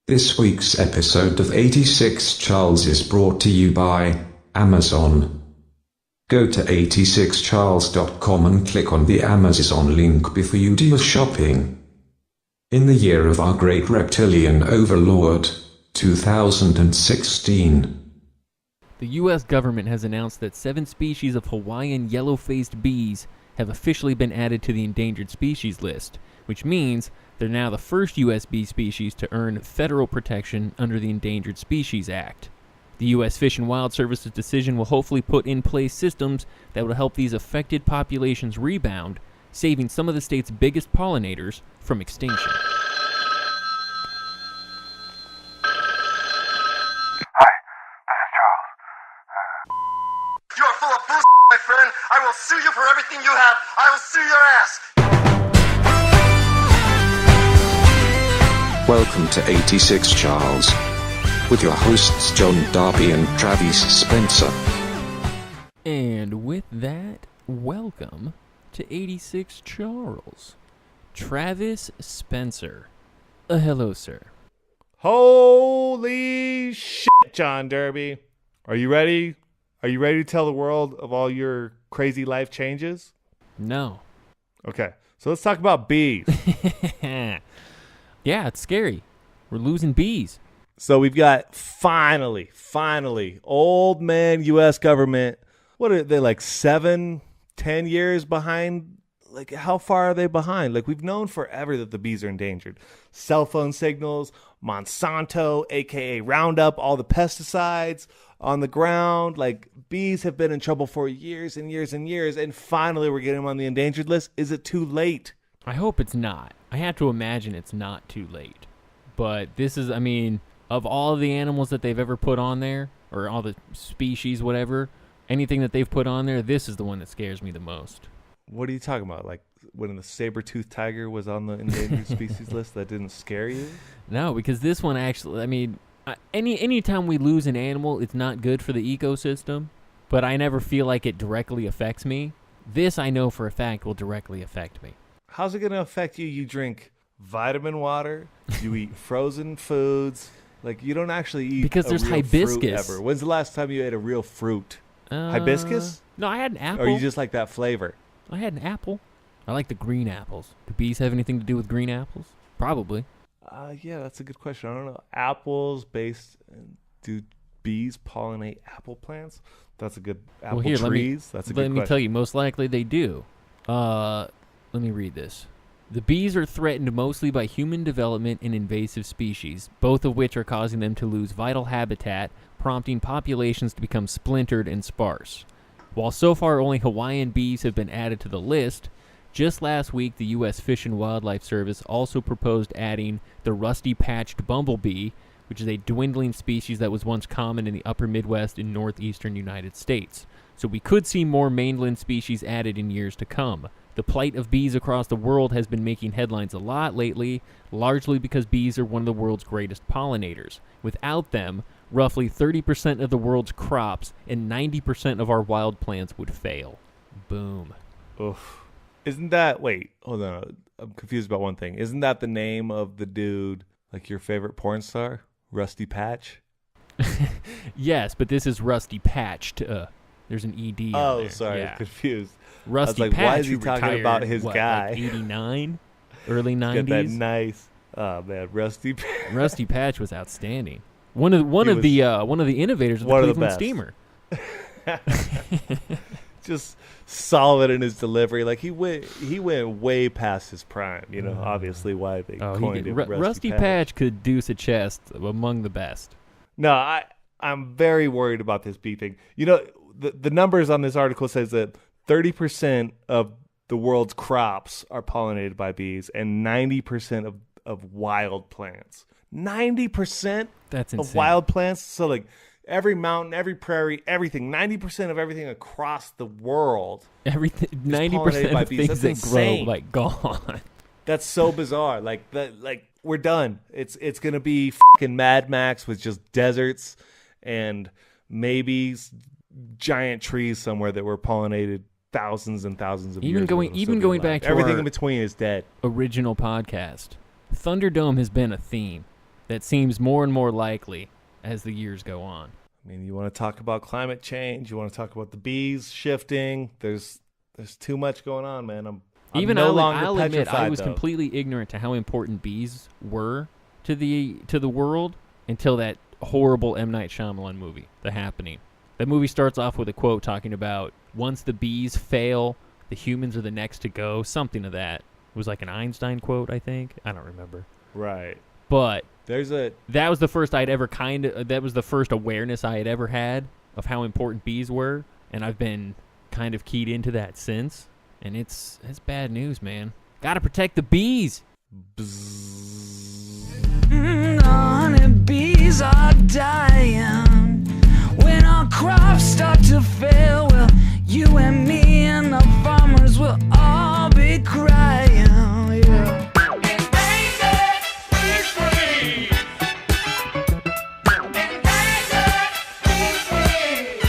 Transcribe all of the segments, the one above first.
This week's episode of 86 Charles is brought to you by Amazon. Go to 86charles.com and click on the Amazon link before you do your shopping. In the year of our great reptilian overlord, 2016. The U.S. government has announced that 7 species of Hawaiian yellow-faced bees have officially been added to the endangered species list, which means they're now the first U.S. bee species to earn federal protection under the Endangered Species Act. The U.S. Fish and Wild Service's decision will hopefully put in place systems that will help these affected populations rebound, saving some of the state's biggest pollinators from extinction. You are full of bullshit, my friend. I will sue you for everything you have. I will sue your ass. Welcome to 86 Charles, with your hosts John Darby and Travis Spencer. And with that, welcome to 86 Charles. Travis Spencer. Hello, sir. Holy shit, John Derby. Are you ready? Are you ready to tell the world of all your crazy life changes? No. Okay, so let's talk about bees. Yeah, it's scary. We're losing bees. So we've got finally, old man U.S. government. What are they, like 7, 10 years behind? Like, how far are they behind? Like, we've known forever that the bees are endangered. Cell phone signals, Monsanto, a.k.a. Roundup, all the pesticides on the ground. Like, bees have been in trouble for years and years and years, and finally we're getting them on the endangered list. Is it too late? I hope it's not. I have to imagine it's not too late. But this is, I mean, of all the animals that they've ever put on there, or all the species, whatever, anything that they've put on there, this is the one that scares me the most. What are you talking about? Like when the saber-toothed tiger was on the endangered species list, that didn't scare you? No, because this one actually, I mean, anytime we lose an animal, it's not good for the ecosystem, but I never feel like it directly affects me. This I know for a fact will directly affect me. How's it going to affect you? You drink vitamin water, you eat frozen foods, like you don't actually eat because there's real hibiscus. Fruit ever. When's the last time you ate a real fruit? Hibiscus? No, I had an apple. Or you just like that flavor? I had an apple. I like the green apples. Do bees have anything to do with green apples? Probably. Yeah, that's a good question. I don't know. Apples do bees pollinate apple plants? That's a good apple trees. That's a good question. Let me tell you, most likely they do. Let me read this. The bees are threatened mostly by human development and invasive species, both of which are causing them to lose vital habitat, prompting populations to become splintered and sparse. While so far only Hawaiian bees have been added to the list, just last week the U.S. Fish and Wildlife Service also proposed adding the rusty-patched bumblebee, which is a dwindling species that was once common in the upper Midwest and northeastern United States. So we could see more mainland species added in years to come. The plight of bees across the world has been making headlines a lot lately, largely because bees are one of the world's greatest pollinators. Without them, roughly 30% of the world's crops and 90% of our wild plants would fail. Boom. Oof. Isn't that... Wait, hold on. I'm confused about one thing. Isn't that the name of the dude, like your favorite porn star? Rusty Patch? Yes, but this is Rusty Patched. There's an ED on there. Oh, sorry. Yeah. I was confused. Rusty I was like, Patch, why is he who talking retired, about his guy? Like 89? Early 90s? Get that nice... Oh, man. Rusty Patch. Rusty Patch was outstanding. One of the innovators of the Cleveland Steamer. Just solid in his delivery. Like he went way past his prime. You know, obviously why they coined it. Rusty Patch could deuce a chest among the best. No, I'm very worried about this bee thing. You know, the numbers on this article says that 30% of the world's crops are pollinated by bees, and 90% of wild plants. 90%. That's insane. Of wild plants. So like every mountain, every prairie, everything, 90% of everything across the world. Everything, 90% of things that insane. grow, like, gone. That's so bizarre. Like we're done. It's gonna be fucking Mad Max with just deserts and maybe giant trees somewhere that were pollinated thousands and thousands of years ago. Even going back to everything our in between is dead. Original podcast. Thunderdome has been a theme. that seems more and more likely as the years go on. I mean, you want to talk about climate change, you want to talk about the bees shifting. There's too much going on, man. I'm no longer I'll admit I was though. completely ignorant to how important bees were to the world until that horrible M. Night Shyamalan movie, The Happening. That movie starts off with a quote talking about once the bees fail, the humans are the next to go, something of that. It was like an Einstein quote, I think. I don't remember. Right. But that was the first that was the first awareness I had ever had of how important bees were, and I've been kind of keyed into that since. And it's bad news, man. Gotta protect the bees. Honeybees are dying. When our crops start to fail, well, you and me and the farmers will all be crying. Yeah. Endangered species. Endangered species.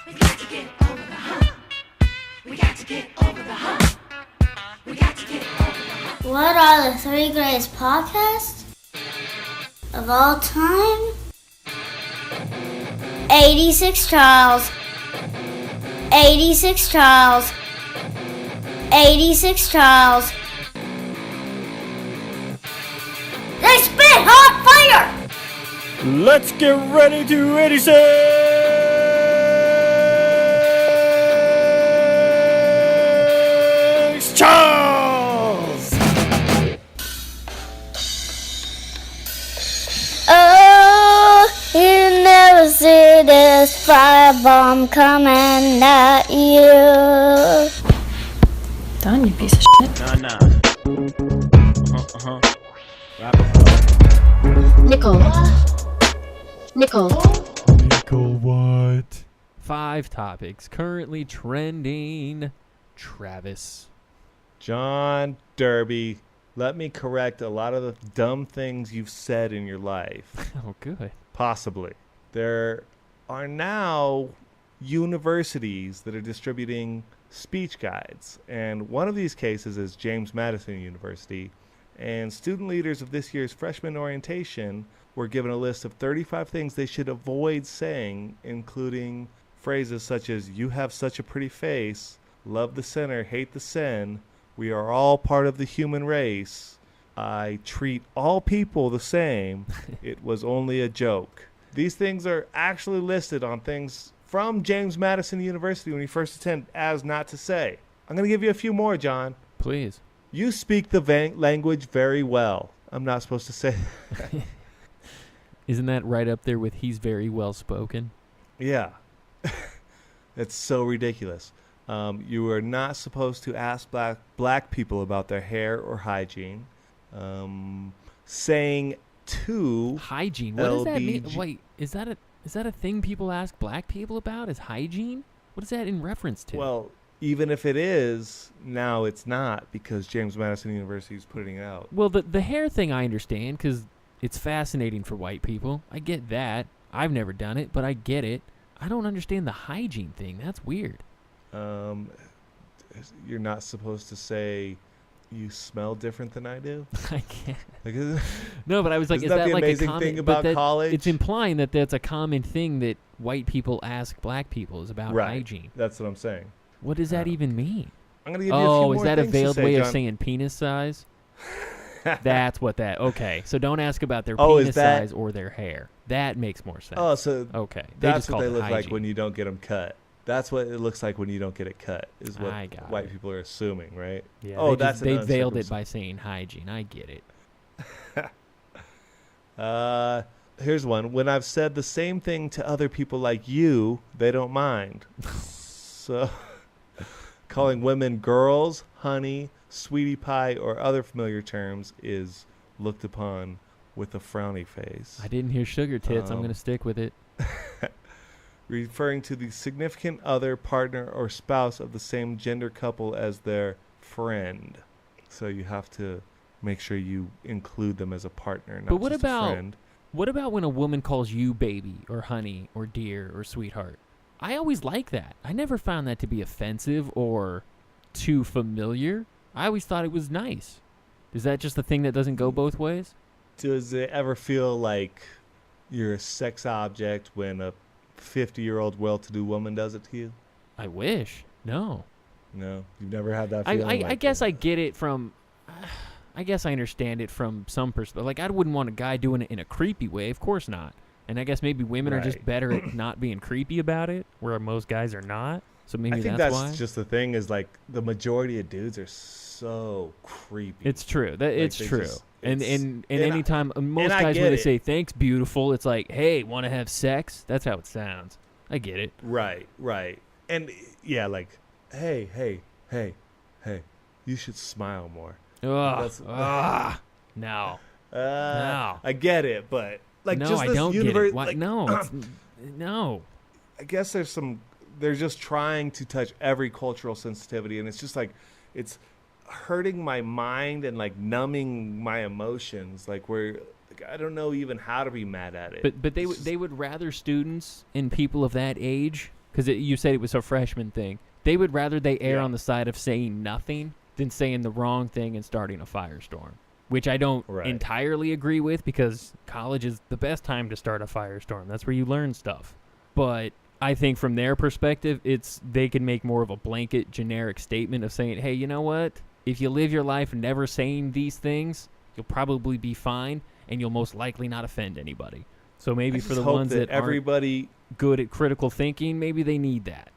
We got to get over the hump. We got to get over the hump. We got to get over the hump. What are the 3 greatest podcasts of all time? 86 Trials. 86 Trials. 86 Trials. They spit hot fire! Let's get ready to 86 Charles! Oh, you never see this firebomb coming at you. Done, you piece of shit. Nah. Nickel. Nickel. What? 5 topics currently trending. Travis. John Derby, let me correct a lot of the dumb things you've said in your life. Oh, good. Possibly. There are now universities that are distributing speech guides, and one of these cases is James Madison University, and student leaders of this year's freshman orientation were given a list of 35 things they should avoid saying, including phrases such as, "You have such a pretty face," "Love the sinner, hate the sin," "We are all part of the human race," "I treat all people the same," "It was only a joke." These things are actually listed on things from James Madison University when you first attend as not to say. I'm going to give you a few more, John. Please. You speak the language very well. I'm not supposed to say that. Isn't that right up there with he's very well spoken? Yeah. It's so ridiculous. You are not supposed to ask black people about their hair or hygiene. Saying to hygiene. What does that mean? Wait, is that a thing people ask black people about? Is hygiene? What is that in reference to? Well, even if it is, now it's not because James Madison University is putting it out. Well, the hair thing I understand because it's fascinating for white people. I get that. I've never done it, but I get it. I don't understand the hygiene thing. That's weird. You're not supposed to say you smell different than I do. I can't. Like, no, but I was like, is that that the like amazing a common thing about college? It's implying that that's a common thing that white people ask black people is about right. hygiene. That's what I'm saying. What does that even mean? I'm gonna give you a few more is that a things to veiled say, way John. of saying penis size? That's what that. Okay, so don't ask about their is penis that- size or their hair. That makes more sense. Oh, so okay, that's what they look hygiene. like when you don't get them cut. That's what it looks like when you don't get it cut. Is what I got white it. people are assuming, right? Yeah. Oh, they that's veiled it by saying hygiene. I get it. Here's one. When I've said the same thing to other people like you, they don't mind. So, calling women girls, honey, sweetie pie, or other familiar terms is looked upon with a frowny face. I didn't hear sugar tits. I'm going to stick with it. Referring to the significant other, partner, or spouse of the same gender couple as their friend. So you have to make sure you include them as a partner, not But what just about a friend. What about when a woman calls you baby or honey or dear or sweetheart? I always like that. I never found that to be offensive or too familiar. I always thought it was nice. Is that just the thing that doesn't go both ways? Does it ever feel like you're a sex object when a 50-year-old well-to-do woman does it to you? I wish. No. No, you've never had that feeling. I guess I get it from. I guess I understand it from some perspective. Like, I wouldn't want a guy doing it in a creepy way. Of course not. And I guess maybe women are just better at not being creepy about it, where most guys are not. So maybe I think that's that's why. just the thing is, like, the majority of dudes are so creepy. It's true. It's true. And anytime most I guys, get when they it. say thanks, beautiful, it's like, hey, want to have sex? That's how it sounds. I get it. Right. And yeah, like, hey, you should smile more. No. No. No. I get it, but like, No, just I this don't universe, get it. Why? like, No. No. I guess they're just trying to touch every cultural sensitivity, and it's just like, it's hurting my mind and like numbing my emotions. Like, I don't know even how to be mad at it. But they would rather students and people of that age, because you said it was a freshman thing, they would rather they err on the side of saying nothing than saying the wrong thing and starting a firestorm, which I don't entirely agree with, because college is the best time to start a firestorm. That's where you learn stuff. But I think from their perspective, they can make more of a blanket, generic statement of saying, hey, you know what? If you live your life never saying these things, you'll probably be fine, and you'll most likely not offend anybody. So maybe for the ones that aren't good at critical thinking, maybe they need that.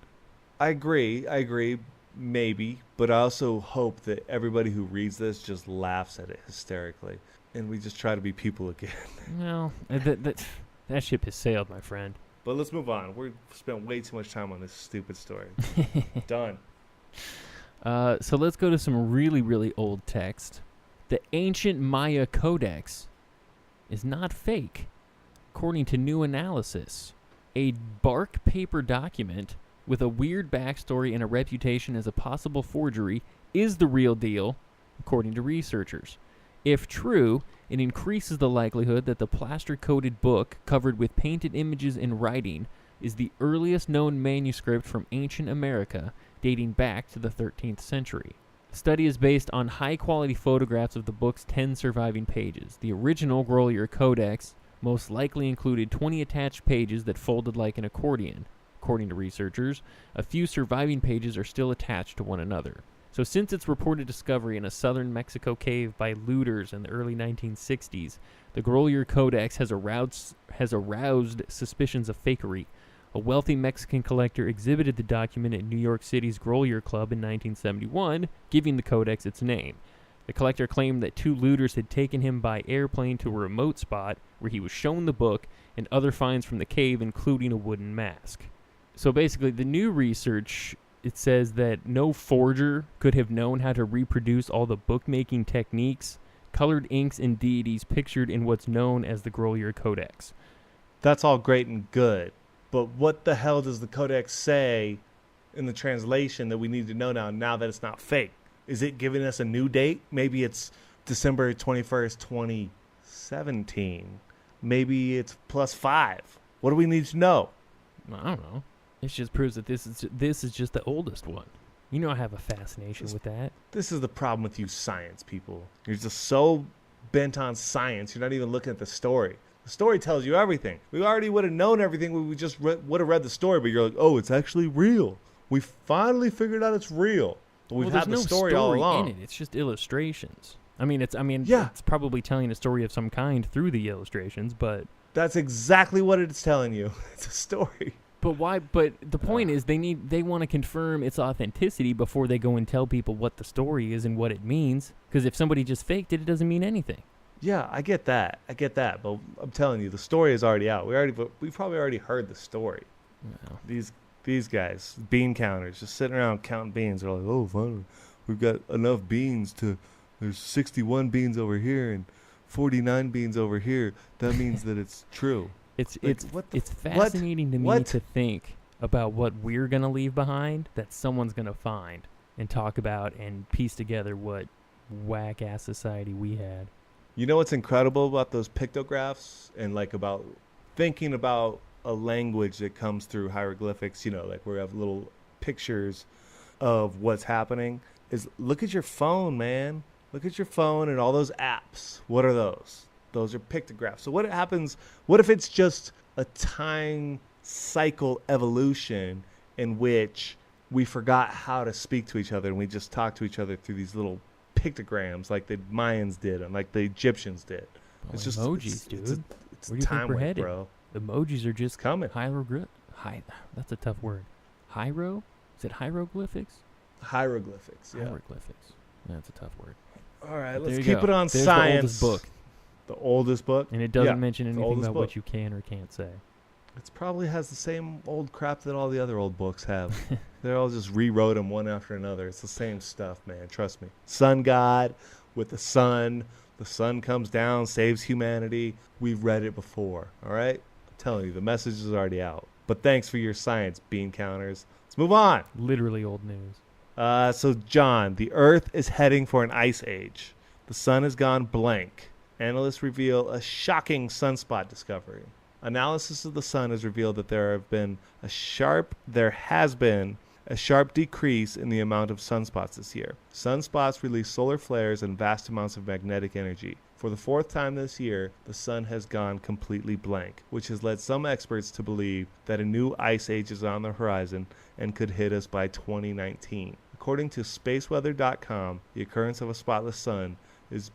I agree, maybe, but I also hope that everybody who reads this just laughs at it hysterically, and we just try to be people again. Well, that ship has sailed, my friend. But let's move on. We've spent way too much time on this stupid story. Done. So let's go to some really, really old text. The ancient Maya Codex is not fake, according to new analysis. A bark paper document with a weird backstory and a reputation as a possible forgery is the real deal, according to researchers. If true, it increases the likelihood that the plaster-coated book covered with painted images and writing is the earliest known manuscript from ancient America, dating back to the 13th century. The study is based on high-quality photographs of the book's 10 surviving pages. The original Grolier Codex most likely included 20 attached pages that folded like an accordion. According to researchers, a few surviving pages are still attached to one another. So since its reported discovery in a southern Mexico cave by looters in the early 1960s, the Grolier Codex has aroused suspicions of fakery. A wealthy Mexican collector exhibited the document at New York City's Grolier Club in 1971, giving the codex its name. The collector claimed that two looters had taken him by airplane to a remote spot where he was shown the book and other finds from the cave, including a wooden mask. So basically, the new research, it says that no forger could have known how to reproduce all the bookmaking techniques, colored inks, and deities pictured in what's known as the Grolier Codex. That's all great and good, but what the hell does the codex say in the translation that we need to know now that it's not fake? Is it giving us a new date? Maybe it's December 21st, 2017. Maybe it's +5. What do we need to know? I don't know. It just proves that this is just the oldest one. You know I have a fascination with that. This is the problem with you science people. You're just so bent on science, you're not even looking at the story. The story tells you everything. We already would have known everything when we just would have read the story, but you're like, oh, it's actually real. We finally figured out it's real. But we've had the story all along. In it. It's just illustrations. It's probably telling a story of some kind through the illustrations, but that's exactly what it's telling you. It's a story. But why? But the point is, they want to confirm its authenticity before they go and tell people what the story is and what it means. Because if somebody just faked it, it doesn't mean anything. Yeah, I get that. But I'm telling you, the story is already out. We probably already heard the story. No. These guys, bean counters, just sitting around counting beans. They're like, oh, finally, we've got enough beans there's 61 beans over here and 49 beans over here. That means that it's true. It's fascinating to me to think about what we're going to leave behind that someone's going to find and talk about and piece together what whack-ass society we had. You know what's incredible about those pictographs and like about thinking about a language that comes through hieroglyphics, like where we have little pictures of what's happening, is look at your phone, man. Look at your phone and all those apps. What are those? Those are pictographs. So what happens? What if it's just a time cycle evolution in which we forgot how to speak to each other and we just talk to each other through these little pictograms like the Mayans did and like the Egyptians did? Well, It's just emojis, dude. It's Where do you time think we're wave, headed? bro. Emojis are just Coming. That's a tough word. Hyro? Is it hieroglyphics? Hieroglyphics. Yeah. Hieroglyphics. That's a tough word. All right, But let's there you keep go. it on There's science. The oldest book. The oldest book. And it doesn't Yeah, mention it's the anything oldest about book. what you can or can't say. It probably has the same old crap that all the other old books have. They all just rewrote them one after another. It's the same stuff, man. Trust me. Sun God with the sun. The sun comes down, saves humanity. We've read it before. All right? I'm telling you, the message is already out. But thanks for your science, bean counters. Let's move on. Literally old news. So, John, the Earth is heading for an ice age. The sun has gone blank. Analysts reveal a shocking sunspot discovery. Analysis of the sun has revealed that there has been a sharp decrease in the amount of sunspots this year. Sunspots release solar flares and vast amounts of magnetic energy. For the fourth time this year, the sun has gone completely blank, which has led some experts to believe that a new ice age is on the horizon and could hit us by 2019. According to spaceweather.com, the occurrence of a spotless sun is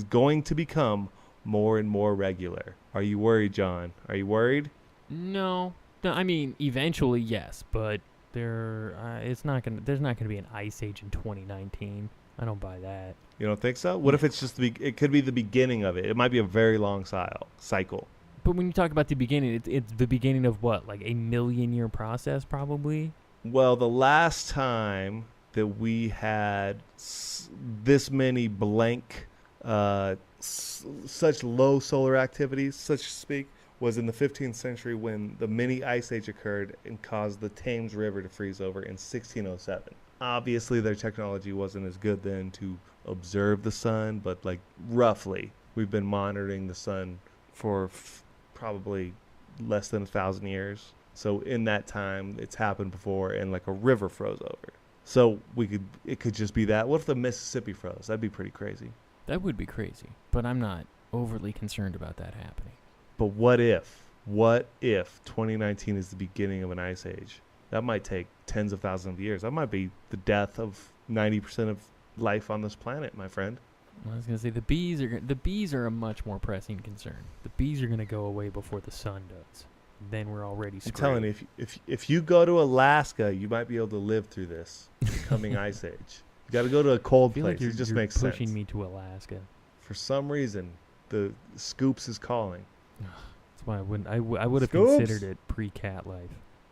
going to become more and more regular. Are you worried, John? Are you worried? No, I mean, eventually, yes, but there's not gonna be an ice age in 2019. I don't buy that. You don't think so? What if it's just it could be the beginning of it? It might be a very long cycle. But when you talk about the beginning, it's the beginning of what, like a million-year process, probably? Well, the last time that we had this many blank, such low solar activities, such to speak, was in the 15th century when the mini ice age occurred and caused the Thames River to freeze over in 1607. Obviously, their technology wasn't as good then to observe the sun, but like roughly, we've been monitoring the sun for probably less than 1,000 years. So in that time, it's happened before, and like a river froze over. So it could just be that. What if the Mississippi froze? That'd be pretty crazy. That would be crazy, but I'm not overly concerned about that happening. But what if 2019 is the beginning of an ice age? That might take tens of thousands of years. That might be the death of 90% of life on this planet, my friend. I was gonna say the bees are a much more pressing concern. The bees are gonna go away before the sun does. Then we're already screwed. I'm telling you, if you go to Alaska, you might be able to live through this coming ice age. You got to go to a cold I feel place. like you're, it just you're makes pushing sense. me to Alaska. For some reason, the Scoops is calling. That's why I would have Scoops? considered it pre-cat life.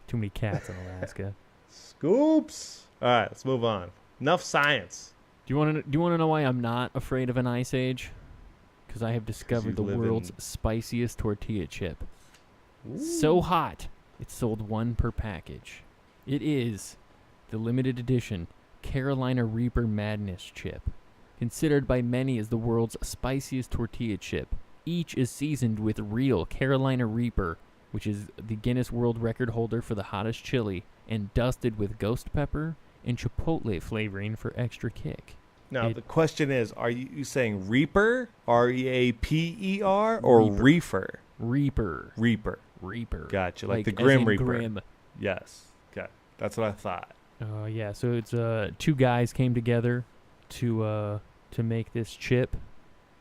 Too many cats in Alaska. Scoops. All right, let's move on. Enough science. Do you want to know why I'm not afraid of an ice age? Because I have discovered the you live world's in- spiciest tortilla chip. So hot, it's sold one per package. It is the limited edition Carolina Reaper Madness chip, considered by many as the world's spiciest tortilla chip. Each is seasoned with real Carolina Reaper, which is the Guinness World Record holder for the hottest chili, and dusted with ghost pepper and chipotle flavoring for extra kick. Now, the question is, are you saying Reaper, R-E-A-P-E-R, or Reefer? Reaper. Reaper. Gotcha. Like the as Grim in Reaper. Grim. Yes. Okay. That's what I thought. Yeah, so it's two guys came together to make this chip,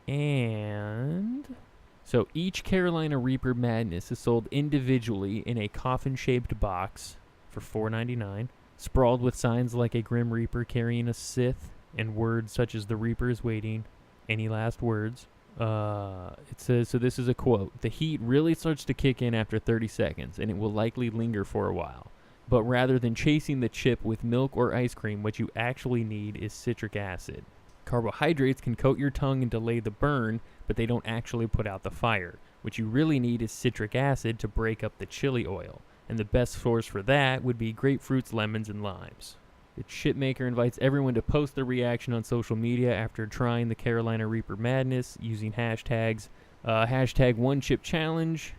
and so each Carolina Reaper Madness is sold individually in a coffin-shaped box for $4.99, sprawled with signs like a Grim Reaper carrying a Sith and words such as "The Reaper is waiting." Any last words? It says, so this is a quote: "The heat really starts to kick in after 30 seconds, and it will likely linger for a while. But rather than chasing the chip with milk or ice cream, what you actually need is citric acid. Carbohydrates can coat your tongue and delay the burn, but they don't actually put out the fire. What you really need is citric acid to break up the chili oil, and the best source for that would be grapefruits, lemons, and limes." The chip maker invites everyone to post their reaction on social media after trying the Carolina Reaper Madness using hashtags, hashtag #OneChipChallenge,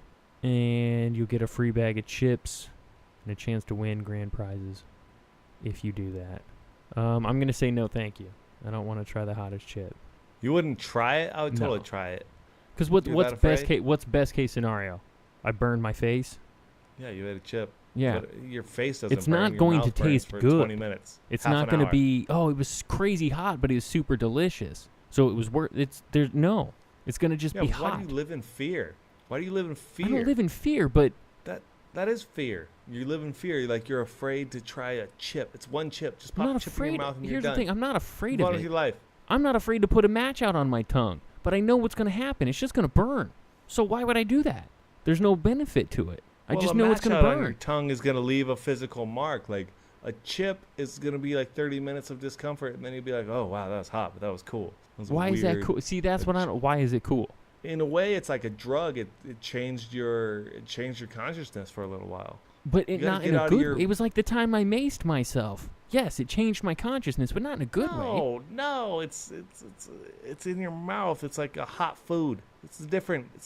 and you'll get a free bag of chips and a chance to win grand prizes if you do that. I'm going to say no thank you. I don't want to try the hottest chip. You wouldn't try it? I would totally No. try it. Because You're what's that best afraid? case? What's best case scenario? I burned my face. Yeah, you ate a chip. Yeah. But your face doesn't It's burn, not your going mouth to burns taste for good. 20 minutes. It's half not an going to hour. be. Oh, it was crazy hot, but it was super delicious. So it was worth. It's there's no. It's going to just Yeah, be but why hot. do you live in fear? Why do you live in fear? I don't live in fear, but That is fear. You live in fear. Like you're afraid to try a chip. It's one chip. Just I'm pop a not chip in afraid. your mouth and Here's you're the done. thing. I'm not afraid Move of on with it. your life. I'm not afraid to put a match out on my tongue, but I know what's going to happen. It's just going to burn. So why would I do that? There's no benefit to it. I Well, just a know it's match going to out on your burn. tongue is going to leave a physical mark. Like a chip is going to be like 30 minutes of discomfort, and then you'll be like, "Oh wow, that was hot, but that was cool." That was Why is that weird. cool? See, that's what I don't. Why is it cool? In a way, it's like a drug. It changed your consciousness for a little while. But You it gotta not get in a out of good. your- It was like the time I maced myself. Yes, it changed my consciousness, but not in a good way. No, it's in your mouth. It's like a hot food. It's a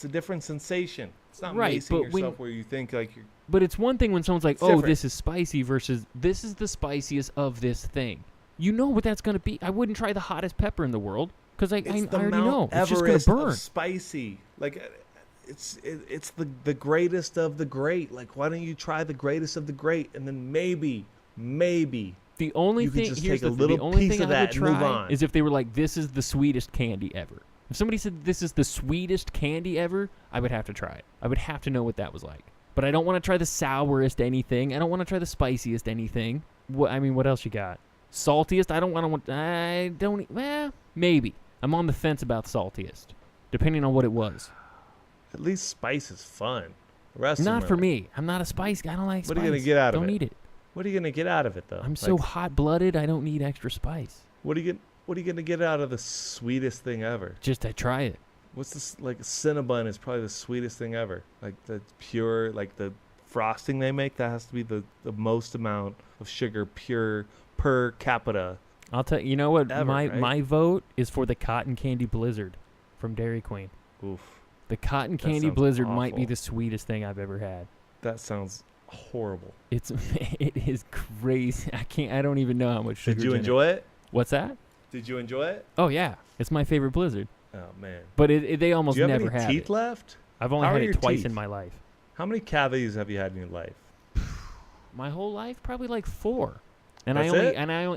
different sensation. It's not Right, macing but when- yourself where you think like you're. But it's one thing when someone's like, It's "Oh, different. this is spicy," versus "This is the spiciest of this thing." You know what that's gonna be. I wouldn't try the hottest pepper in the world because I It's the already Mount know it's just Everest gonna of burn. spicy. Like it's the greatest of the great. Like why don't you try the greatest of the great and then maybe The only you could thing just here's take a the, little the only piece thing of I would that and move try on. is if they were like, "This is the sweetest candy ever." If somebody said this is the sweetest candy ever, I would have to try it. I would have to know what that was like. But I don't want to try the sourest anything. I don't want to try the spiciest anything. What else you got? Saltiest? I don't. Well, maybe. I'm on the fence about saltiest, depending on what it was. At least spice is fun. The rest of Not them for are- me. I'm not a spice guy. I don't like spice. What are you gonna get out of Don't it? need it. What are you gonna get out of it though? I'm so Like, hot-blooded. I don't need extra spice. What are you gonna get out of the sweetest thing ever? Just to try it. What's this? Like Cinnabon is probably the sweetest thing ever. Like the pure, like the frosting they make. That has to be the most amount of sugar pure per capita. I'll tell you. You know what? Ever, my right? my vote is for the cotton candy blizzard from Dairy Queen. Oof, The cotton That candy sounds blizzard might be awful. the sweetest thing I've ever had. that sounds horrible. It is crazy. I don't even know how much sugar. Did you enjoy it? What's that? Did you enjoy it? Oh yeah, it's my favorite blizzard. Oh man. But they almost Do you have never any have teeth it. left? I've only How had are it your twice teeth? in my life. How many cavities have you had in your life? My whole life, probably like 4. And That's I only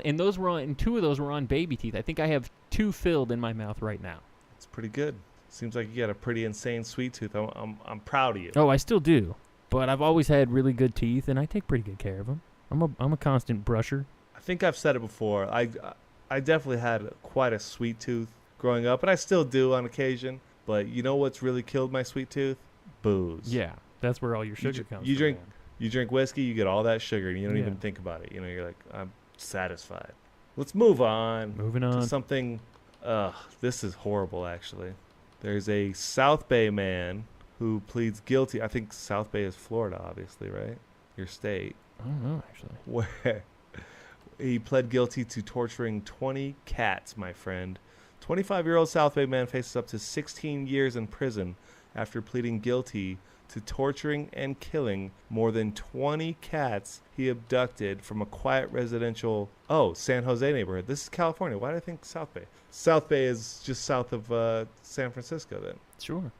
it? and those were on, and 2 of those were on baby teeth. I think I have 2 filled in my mouth right now. It's pretty good. Seems like you got a pretty insane sweet tooth. I'm proud of you. Oh, I still do, but I've always had really good teeth, and I take pretty good care of them. I'm a constant brusher. I think I've said it before. I definitely had quite a sweet tooth growing up, and I still do on occasion. But you know what's really killed my sweet tooth? Booze. Yeah, that's where all your sugar You comes you from. drink man. you drink whiskey, you get all that sugar, and you don't Yeah. even think about it. You know, you're like, I'm satisfied. Let's move on. Moving to on. something. This is horrible, actually. There's a South Bay man who pleads guilty. I think South Bay is Florida, obviously, right? Your state. I don't know actually. Where he pled guilty to torturing 20 cats, my friend. 25-year-old South Bay man faces up to 16 years in prison after pleading guilty to torturing and killing more than 20 cats he abducted from a quiet residential San Jose neighborhood. This is California. Why do I think South Bay? South Bay is just south of San Francisco then. Sure.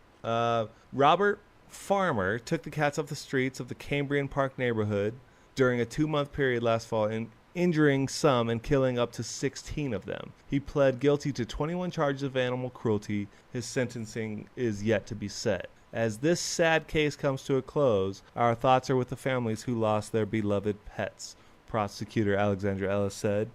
Robert Farmer took the cats off the streets of the Cambrian Park neighborhood during a 2-month period last fall, injuring some and killing up to 16 of them. He pled guilty to 21 charges of animal cruelty. His sentencing is yet to be set. As this sad case comes to a close, our thoughts are with the families who lost their beloved pets. Prosecutor Alexandra Ellis said,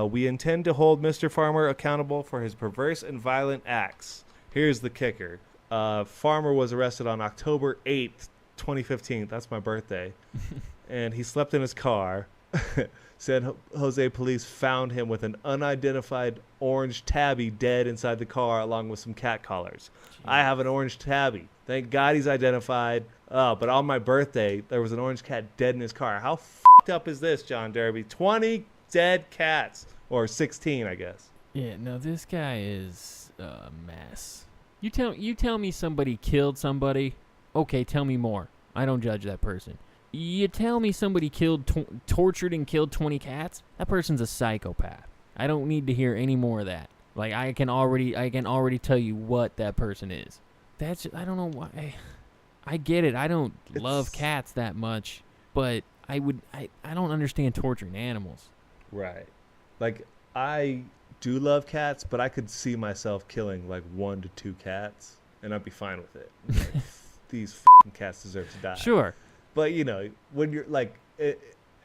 we intend to hold Mr. Farmer accountable for his perverse and violent acts. Here's the kicker. Farmer was arrested on October 8th, 2015. That's my birthday. And he slept in his car. San Jose police found him with an unidentified orange tabby dead inside the car along with some cat collars. I have an orange tabby. Thank God he's identified. But on my birthday, there was an orange cat dead in his car. How f***ed up is this, John Derby? 20 dead cats. Or 16, I guess. Yeah, no, this guy is a mess. You tell me somebody killed somebody. Okay, tell me more. I don't judge that person. You tell me somebody tortured and killed 20 cats? That person's a psychopath. I don't need to hear any more of that. Like I can already tell you what that person is. That's I don't know why. I get it. I don't love cats that much, but I don't understand torturing animals. Right. Like, I do love cats, but I could see myself killing like 1 to 2 cats, and I'd be fine with it. Like, these f***ing cats deserve to die. Sure. But, you know, when you're like,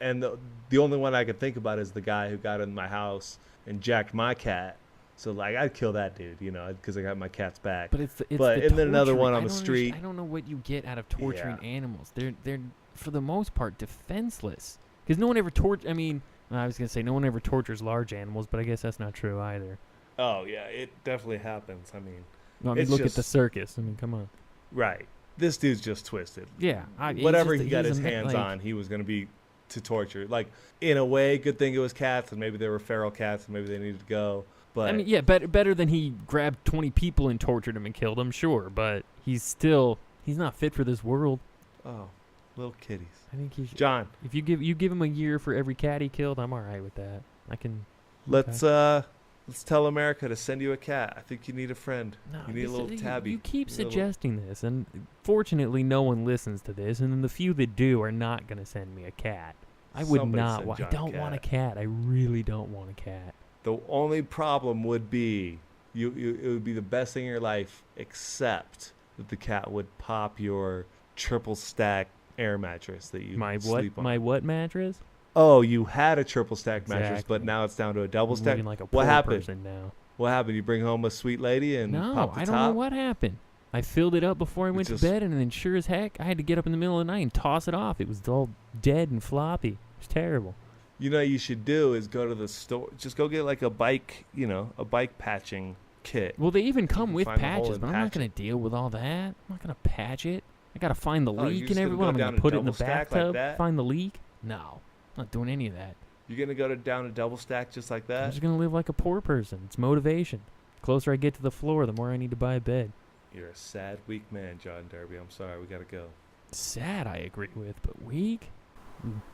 and the only one I could think about is the guy who got in my house and jacked my cat. So, like, I'd kill that dude, you know, because I got my cat's back. But it's and then another one on the street. I don't know what you get out of torturing animals. They're for the most part defenseless. Because no one ever I mean, I was gonna say no one ever tortures large animals, but I guess that's not true either. Oh yeah, it definitely happens. I mean, no, I mean look at the circus. I mean, come on. Right. This dude's just twisted. Yeah. Whatever he got his hands on, he was gonna be to torture. Like, in a way, good thing it was cats, and maybe they were feral cats, and maybe they needed to go. But I mean, yeah, better than he grabbed 20 people and tortured them and killed them, sure. But he's not fit for this world. Oh, little kitties. I think he should. John, if you give him a year for every cat he killed, I'm all right with that. I can. Let's tell America to send you a cat. I think you need a friend. No, you need a little tabby. You keep suggesting this, and fortunately, no one listens to this. And the few that do are not going to send me a cat. I would not. I don't want a cat. I really don't want a cat. The only problem would be it would be the best thing in your life, except that the cat would pop your triple stack air mattress that you sleep on. My what mattress? Oh, you had a triple stack mattress, but now it's down to a double stack. Like a poor person now. What happened? You bring home a sweet lady and pop the I top? don't know what happened. I filled it up before I went to bed, and then sure as heck, I had to get up in the middle of the night and toss it off. It was all dead and floppy. It was terrible. You know what you should do is go to the store. Just go get like a bike patching kit. Well, they even come with patches, but I'm not going to deal with all that. I'm not going to patch it. I got to find the leak and everything. I'm going to put it in the bathtub, find the leak. No, I'm not doing any of that. You're going to go down a double stack just like that? I'm just going to live like a poor person. It's motivation. The closer I get to the floor, the more I need to buy a bed. You're a sad, weak man, John Derby. I'm sorry. We got to go. Sad, I agree with, but weak?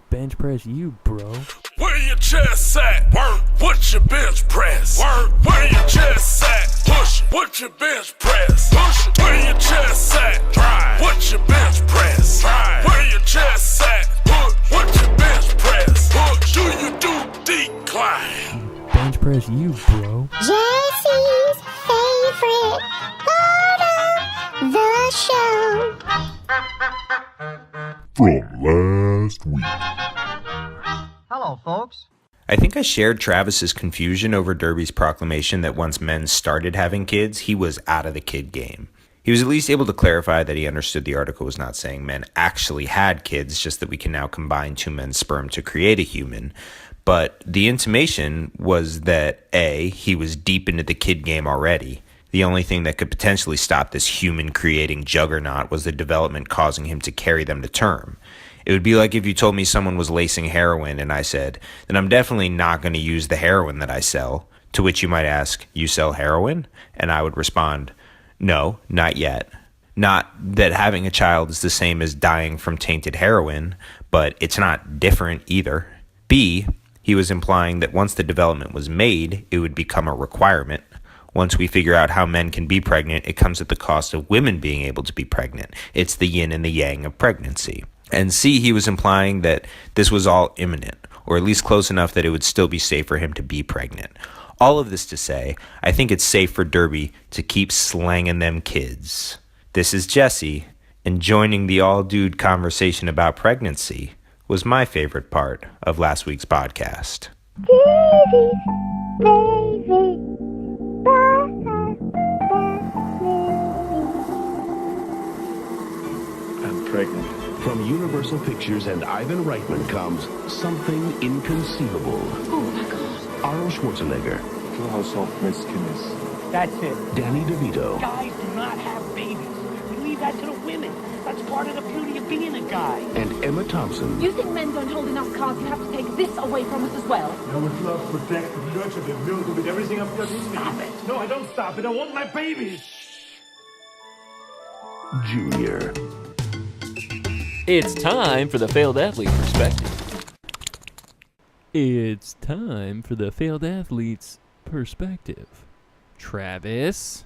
Bench press you, bro. Where your chest at? Work. What's your bench press? Work. Where your chest at? Push it. What's your bench press? Push it. Where your chest at? Drive. What's your bench press? Drive. Where your chest at? Put. What's your bench press? Push. Do you do decline? Bench press you, bro. Jesse's favorite part of the show. From last week. Hello, folks. I think I shared Travis's confusion over Derby's proclamation that once men started having kids, he was out of the kid game. He was at least able to clarify that he understood the article was not saying men actually had kids, just that we can now combine 2 men's sperm to create a human. But the intimation was that, A, he was deep into the kid game already. The only thing that could potentially stop this human-creating juggernaut was the development causing him to carry them to term. It would be like if you told me someone was lacing heroin and I said, then I'm definitely not going to use the heroin that I sell. To which you might ask, you sell heroin? And I would respond, no, not yet. Not that having a child is the same as dying from tainted heroin, but it's not different either. B, he was implying that once the development was made, it would become a requirement. Once we figure out how men can be pregnant, it comes at the cost of women being able to be pregnant. It's the yin and the yang of pregnancy. And C, he was implying that this was all imminent, or at least close enough that it would still be safe for him to be pregnant. All of this to say, I think it's safe for Derby to keep slanging them kids. This is Jesse, and joining the all-dude conversation about pregnancy was my favorite part of last week's podcast. I'm pregnant. From Universal Pictures and Ivan Reitman comes Something Inconceivable. Oh my God. Arnold Schwarzenegger. Feel how soft my skin is. That's it. Danny DeVito. Guys do not have babies. We leave that to the women. That's part of the beauty of being a guy. And Emma Thompson. You think men don't hold enough cards? You have to take this away from us as well. I would love, protect, nurture them, miracle with everything I've got in me. Stop it. No, I don't stop it. I want my babies. Junior. It's time for the failed athlete perspective. It's time for the failed athlete's perspective. Travis,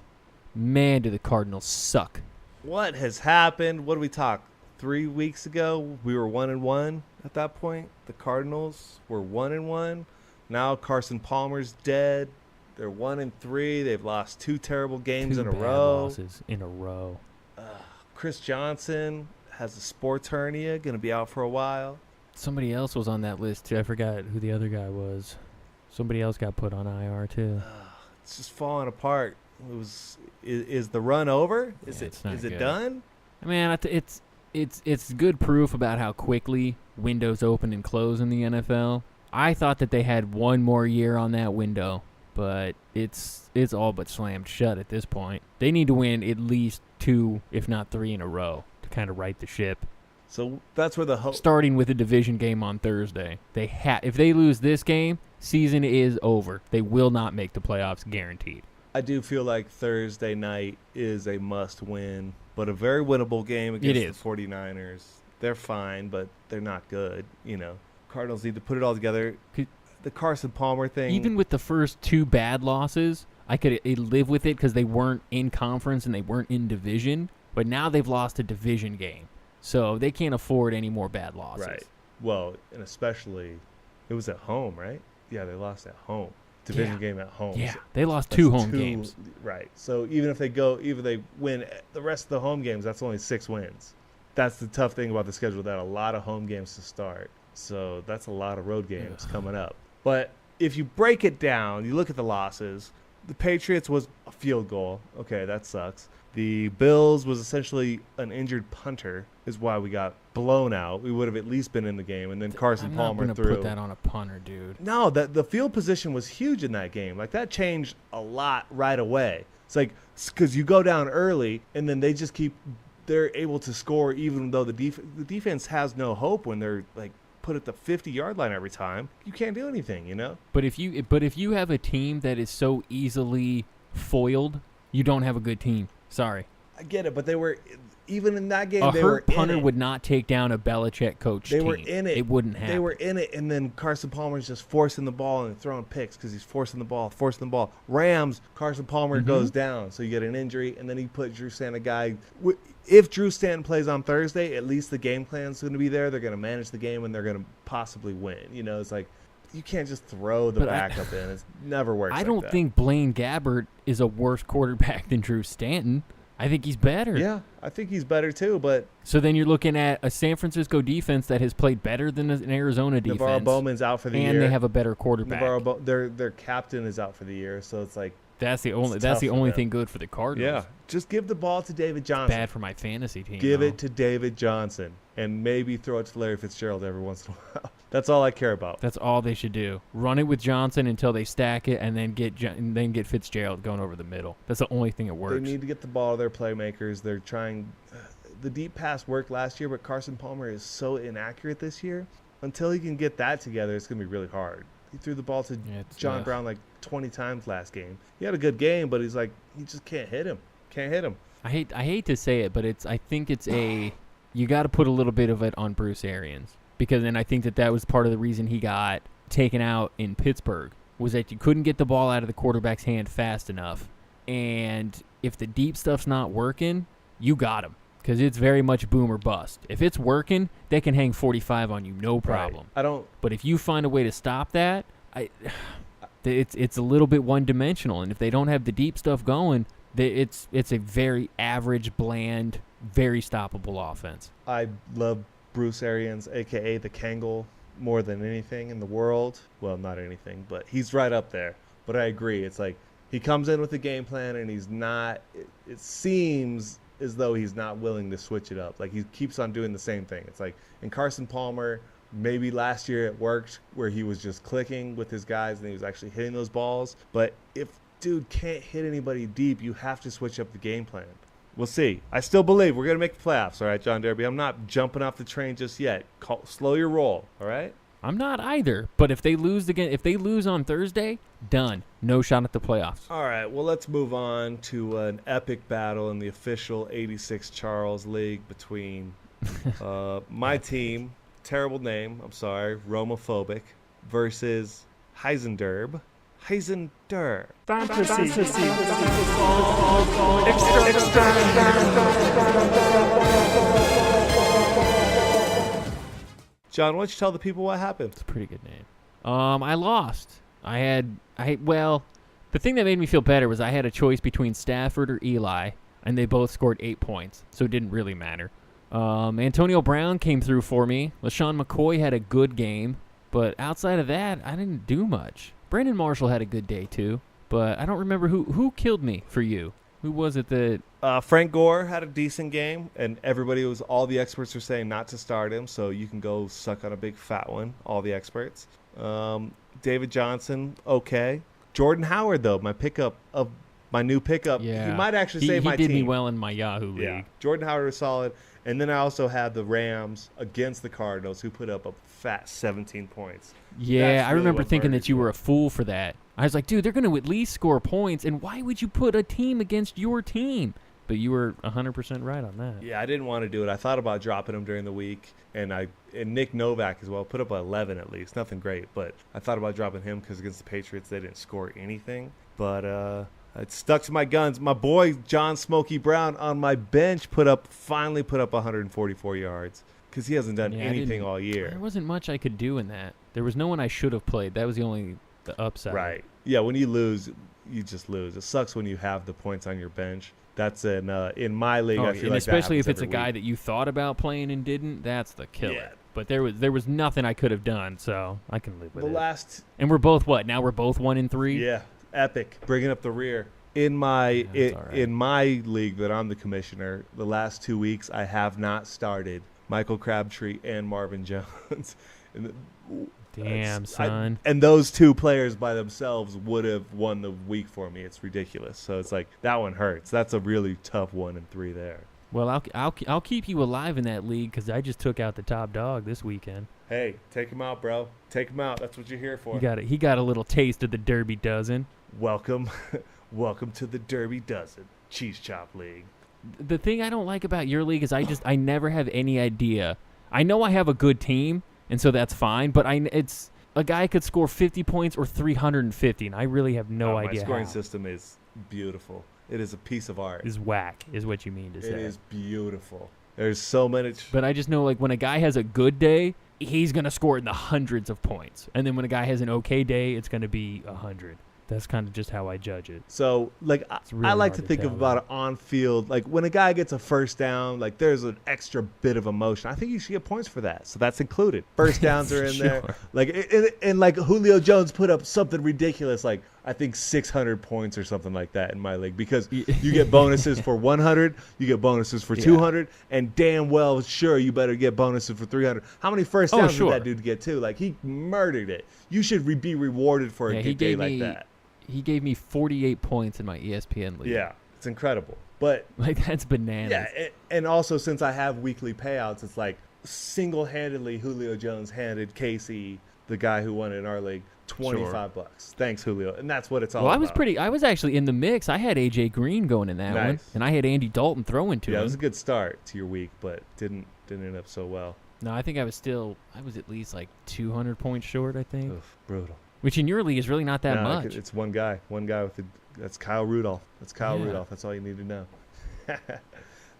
man, do the Cardinals suck. What has happened? What did we talk? 3 weeks ago, we were 1-1 at that point. The Cardinals were 1-1. Now Carson Palmer's dead. They're 1-3. They've lost 2 terrible games in a row. Losses in a row. Chris Johnson has a sports hernia, going to be out for a while. Somebody else was on that list, too. I forgot who the other guy was. Somebody else got put on IR, too. It's just falling apart. Is the run over? Is it good. done? Man, it's good proof about how quickly windows open and close in the NFL. I thought that they had one more year on that window, but it's all but slammed shut at this point. They need to win at least 2, if not 3 in a row to kind of right the ship. So that's where the hope. Starting with a division game on Thursday, if they lose this game, season is over. They will not make the playoffs, guaranteed. I do feel like Thursday night is a must-win, but a very winnable game against the 49ers. They're fine, but they're not good. Cardinals need to put it all together. The Carson Palmer thing. Even with the first 2 bad losses, I could live with it because they weren't in conference and they weren't in division. But now they've lost a division game, so they can't afford any more bad losses. Right. Well, and especially, it was at home, right? Yeah, they lost at home. Division game at home. Yeah, they lost 2 home games. Right. So even if they win the rest of the home games, that's only 6 wins. That's the tough thing about the schedule, that a lot of home games to start. So that's a lot of road games coming up. But if you break it down, you look at the losses. The Patriots was a field goal. Okay, that sucks. The Bills was essentially an injured punter, is why we got blown out. We would have at least been in the game, and then Carson Palmer threw. I'm not going to put that on a punter, dude. No, the field position was huge in that game. Like, that changed a lot right away. It's like, because you go down early, and then they're able to score even though the defense has no hope when they're, like, put at the 50-yard line every time. You can't do anything, But if you have a team that is so easily foiled, you don't have a good team. Sorry. I get it, but they were even in that game. A hurt punter would not take down a Belichick coach team. They were in it. It wouldn't happen. They were in it, and then Carson Palmer's just forcing the ball and throwing picks because he's forcing the ball. Rams, Carson Palmer goes down, so you get an injury, and then he put Drew Stanton, guy. If Drew Stanton plays on Thursday, at least the game plan's going to be there. They're going to manage the game, and they're going to possibly win. It's like, you can't just throw the backup in. It never works. I don't think Blaine Gabbert is a worse quarterback than Drew Stanton. I think he's better. Yeah, I think he's better too, but... So then you're looking at a San Francisco defense that has played better than an Arizona defense. Navarro Bowman's out for the year. And they have a better quarterback. Their captain is out for the year, so it's like... That's the only thing good for the Cardinals. Yeah, just give the ball to David Johnson. Bad for my fantasy team. Give it to David Johnson, and maybe throw it to Larry Fitzgerald every once in a while. That's all I care about. That's all they should do. Run it with Johnson until they stack it, and then get Fitzgerald going over the middle. That's the only thing that works. They need to get the ball to their playmakers. They're trying. The deep pass worked last year, but Carson Palmer is so inaccurate this year. Until he can get that together, it's going to be really hard. He threw the ball to John Brown like 20 times last game. He had a good game, but he just can't hit him. I hate to say it, but I think you got to put a little bit of it on Bruce Arians, because I think that was part of the reason he got taken out in Pittsburgh, was that you couldn't get the ball out of the quarterback's hand fast enough. And if the deep stuff's not working, you got him, because it's very much boom or bust. If it's working, they can hang 45 on you, no problem. Right. But if you find a way to stop that, it's a little bit one-dimensional. And if they don't have the deep stuff going, it's a very average, bland, very stoppable offense. I love Bruce Arians, a.k.a. the Kangol, more than anything in the world. Well, not anything, but he's right up there. But I agree. It's like he comes in with a game plan, and he's not – it seems as though he's not willing to switch it up. Like, he keeps on doing the same thing. It's like in Carson Palmer, maybe last year it worked where he was just clicking with his guys and he was actually hitting those balls. But if dude can't hit anybody deep, you have to switch up the game plan. We'll see. I still believe we're going to make the playoffs, all right, John Derby? I'm not jumping off the train just yet. Slow your roll, all right? I'm not either. But if they lose on Thursday, done. No shot at the playoffs. All right, well, let's move on to an epic battle in the official 86 Charles League between my team, terrible name, I'm sorry, Romophobic, versus Heisenderb. Heisenderb. Fantasy. John, why don't you tell the people what happened? It's a pretty good name. I lost. Well, the thing that made me feel better was I had a choice between Stafford or Eli, and they both scored 8 points, so it didn't really matter. Antonio Brown came through for me. LaShawn McCoy had a good game, but outside of that, I didn't do much. Brandon Marshall had a good day too, but I don't remember who killed me for you. Who was it that... Frank Gore had a decent game, and all the experts are saying not to start him, so you can go suck on a big fat one, all the experts. David Johnson, okay. Jordan Howard, though, my new pickup, he might actually save my team. He did me well in my Yahoo league. Yeah. Jordan Howard was solid, and then I also had the Rams against the Cardinals, who put up a fat 17 points. Yeah, I remember thinking that you were a fool for that. I was like, dude, they're going to at least score points, and why would you put a team against your team? But you were 100% right on that. Yeah, I didn't want to do it. I thought about dropping him during the week, and Nick Novak as well put up 11 at least. Nothing great, but I thought about dropping him because against the Patriots they didn't score anything. But it stuck to my guns. My boy John Smokey Brown on my bench finally put up 144 yards because he hasn't done anything all year. There wasn't much I could do in that. There was no one I should have played. That was the upside. Right. Yeah, when you lose, you just lose. It sucks when you have the points on your bench. That's in my league. I feel and like especially if it's a week. guy that you thought about playing and didn't, that's the killer. Yeah. But there was nothing I could have done, so I can live with it. And we're both what? Now we're both 1-3. Yeah, epic, bringing up the rear. In my league that I'm the commissioner, the last 2 weeks I have not started Michael Crabtree and Marvin Jones. Damn, son. And those two players by themselves would have won the week for me. It's ridiculous. So it's like that one hurts. That's a really tough 1-3 there. Well, I'll keep you alive in that league because I just took out the top dog this weekend. Hey, take him out, bro. Take him out. That's what you're here for. He got a little taste of the Derby Dozen. Welcome to the Derby Dozen Cheese Chop League. The thing I don't like about your league is I never have any idea. I know I have a good team, and so that's fine, but it's a guy could score 50 points or 350, and I really have no idea My scoring how. system is beautiful. It is a piece of art. Is whack, is what you mean to say. It is beautiful. There's so many. But I just know, like, when a guy has a good day, he's going to score in the hundreds of points. And then when a guy has an okay day, it's going to be 100. That's kind of just how I judge it. So, like, really I like hard to think tell, about it on field. Like, when a guy gets a first down, like, there's an extra bit of emotion. I think you should get points for that. So that's included. First downs are in there. Like, and like Julio Jones put up something ridiculous, like, I think 600 points or something like that in my league because you get bonuses for 100, you get bonuses for 200, and damn well sure you better get bonuses for 300. How many first downs did that dude get too? Like, he murdered it. You should be rewarded for a good day like that. He gave me 48 points in my ESPN league. Yeah, it's incredible. But like, that's bananas. Yeah, and also since I have weekly payouts, it's like single-handedly Julio Jones handed Casey, the guy who won in our league, $25. Thanks, Julio. And that's what it's all about. I was actually in the mix. I had AJ Green going in that one, and I had Andy Dalton throwing to him. Yeah, it was a good start to your week, but didn't end up so well. No, I think I was at least like 200 points short, I think. Oof, brutal. Which in your league is really not that much. It's one guy. That's Kyle Rudolph. Rudolph. That's all you need to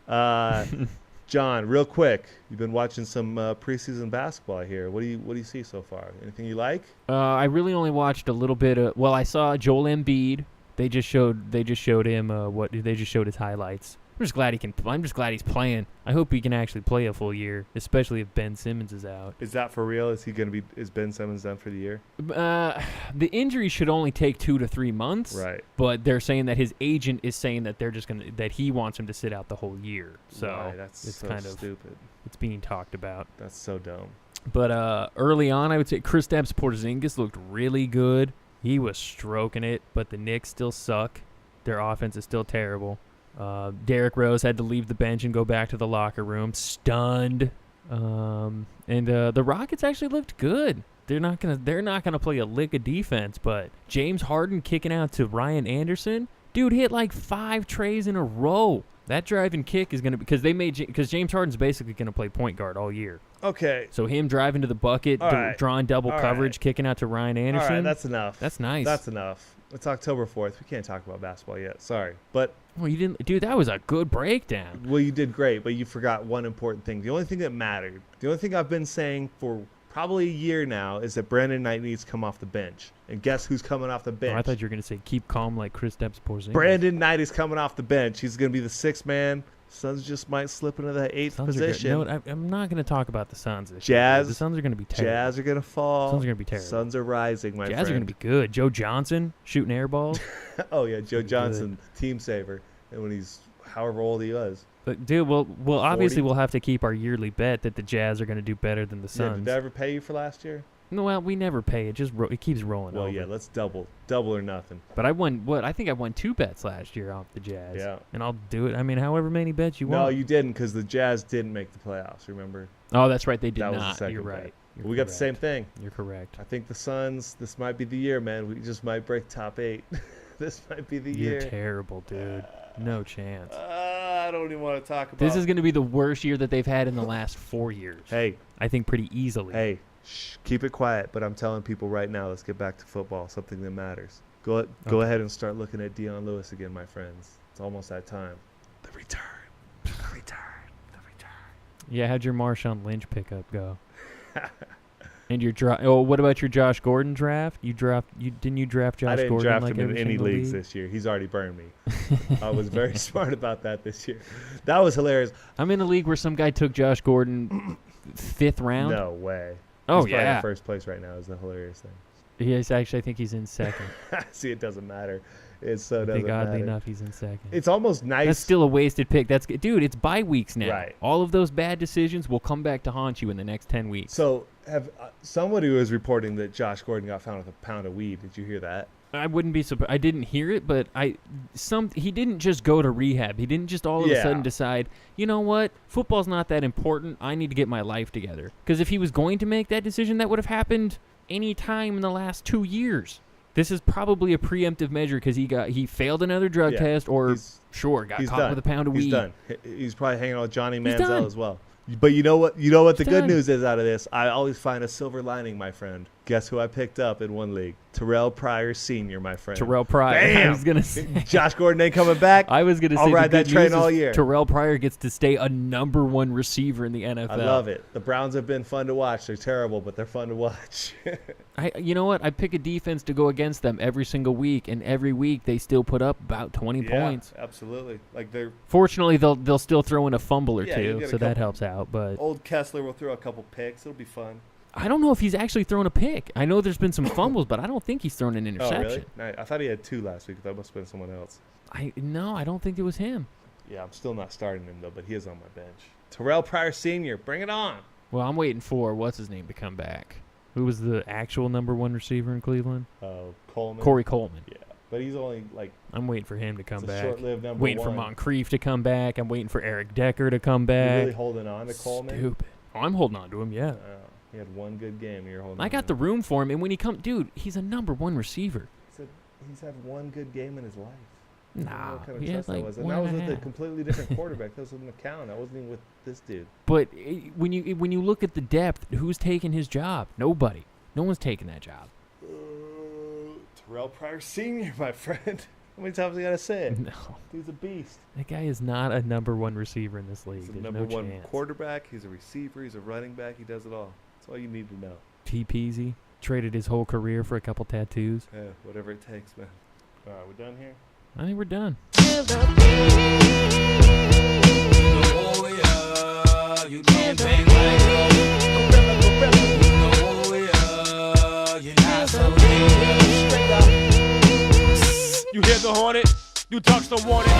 know. John, real quick, you've been watching some preseason basketball here. What do you see so far? Anything you like? I really only watched a little bit of. Well, I saw Joel Embiid. They just showed him they just showed his highlights. I'm just glad he's playing. I hope he can actually play a full year, especially if Ben Simmons is out. Is that for real? Is Ben Simmons done for the year? The injury should only take 2 to 3 months. Right. But they're saying that his agent is saying that that he wants him to sit out the whole year. So that's it's so kind of stupid. It's being talked about. That's so dumb. But early on, I would say Kristaps Porzingis looked really good. He was stroking it, but the Knicks still suck. Their offense is still terrible. Derrick Rose had to leave the bench and go back to the locker room, stunned. And the Rockets actually looked good. They're not gonna play a lick of defense, but James Harden kicking out to Ryan Anderson, dude hit like 5 trays in a row. That drive and kick is gonna because James Harden's basically gonna play point guard all year. Okay. So him driving to the bucket, drawing double coverage, kicking out to Ryan Anderson. All right, that's enough. That's nice. That's enough. It's October 4th. We can't talk about basketball yet. Sorry. But Well, you didn't, dude. That was a good breakdown. well, you did great, but you forgot one important thing. The only thing that mattered, the only thing I've been saying for probably a year now is that Brandon Knight needs to come off the bench. And guess who's coming off the bench? Oh, I thought you were gonna say keep calm like Chris Porzingis. Brandon Knight is coming off the bench. He's going to be the sixth man. Suns just might slip into that eighth position. No, I'm not going to talk about the Suns this Jazz. year. The Suns are going to be terrible. Jazz are going to fall. Suns are going to be terrible. Suns are rising, my friend. Jazz are going to be good. Joe Johnson shooting air balls. Oh, yeah, Joe Johnson, team saver. And when he's however old he was. But, dude, well, obviously we'll have to keep our yearly bet that the Jazz are going to do better than the Suns. Yeah, did I ever pay you for last year? No, well, we never pay. It just it keeps rolling over. Well, yeah, let's double or nothing. But I won I think I won 2 bets last year off the Jazz. Yeah. And I'll do it. I mean, however many bets you want. No, you didn't, because the Jazz didn't make the playoffs, remember? Oh, that's right. They did that not. Was the second You're bet. right. We got the same thing. You're correct. I think the Suns, this might be the year, man. We just might break top 8. This might be the year. You're terrible, dude. No chance. I don't even want to talk about This is going to be the worst year that they've had in the last 4 years. Hey. I think pretty easily. Hey. Shh, keep it quiet, but I'm telling people right now, let's get back to football, something that matters. Go ahead and start looking at Deion Lewis again, my friends. It's almost that time. The return. The return. The return. Yeah, how'd your Marshawn Lynch pickup go? And your what about your Josh Gordon draft? Didn't you draft Josh Gordon? I didn't draft like him in any leagues this year. He's already burned me. I was very smart about that this year. That was hilarious. I'm in a league where some guy took Josh Gordon 5th round. No way. Oh, he's probably yeah. in first place right now is the hilarious thing. Yes, actually, I think he's in 2nd. See, it doesn't matter. It so doesn't I think oddly matter. enough, he's in 2nd. It's almost nice. That's still a wasted pick. Dude, it's bye weeks now. Right. All of those bad decisions will come back to haunt you in the next 10 weeks. So, have somebody was reporting that Josh Gordon got found with a pound of weed. Did you hear that? I wouldn't be surprised. I didn't hear it, but he didn't just go to rehab. He didn't just all of a sudden decide, you know what, football's not that important. I need to get my life together. Because if he was going to make that decision, that would have happened any time in the last 2 years. This is probably a preemptive measure because he failed another drug test or got caught done. with a pound of weed. He's done. He's probably hanging out with Johnny Manziel as well. But you know what the good news is out of this? I always find a silver lining, my friend. Guess who I picked up in one league? Terrell Pryor Sr., my friend. Terrell Pryor. Bam! I was gonna say Josh Gordon ain't coming back. I was gonna say I'll ride that train all year. Terrell Pryor gets to stay a number 1 receiver in the NFL. I love it. The Browns have been fun to watch. They're terrible, but they're fun to watch. You know what? I pick a defense to go against them every single week, and every week they still put up about 20 points. Absolutely. Like they're fortunately they'll still throw in a fumble or you two, get so that helps out. But old Kessler will throw a couple picks. It'll be fun. I don't know if he's actually thrown a pick. I know there's been some fumbles, but I don't think he's thrown an interception. Oh, really? I thought he had 2 last week. That must have been someone else. I don't think it was him. Yeah, I'm still not starting him, though, but he is on my bench. Terrell Pryor Sr., bring it on. Well, I'm waiting for, what's his name, to come back. Who was the actual number 1 receiver in Cleveland? Coleman. Corey Coleman. Yeah, but he's only I'm waiting for him to come back. Short-lived number waiting 1. for Moncrief to come back. I'm waiting for Eric Decker to come back. You're really holding on to Coleman? Stupid. Oh, I'm holding on to him, yeah. He had 1 good game. You're holding. I got the room for him, and when he comes, dude, he's a number 1 receiver. He's had 1 good game in his life. Nah, what kind of he had trust that like was. And 1 that was and a with a half. completely different quarterback. That was with McCown. I wasn't even with this dude. But when you look at the depth, who's taking his job? Nobody. No one's taking that job. Terrell Pryor Sr., my friend. How many times I got to say it? No. He's a beast. That guy is not a number 1 receiver in this league. He's a There's number no 1 chance. quarterback. He's a receiver. He's a running back. He does it all. That's all you need to know. T-Peasy. Traded his whole career for a couple tattoos. Yeah, whatever it takes, man. All right, we're done here? I think we're done. You can't bang like You hear the hornet? You touch the warning.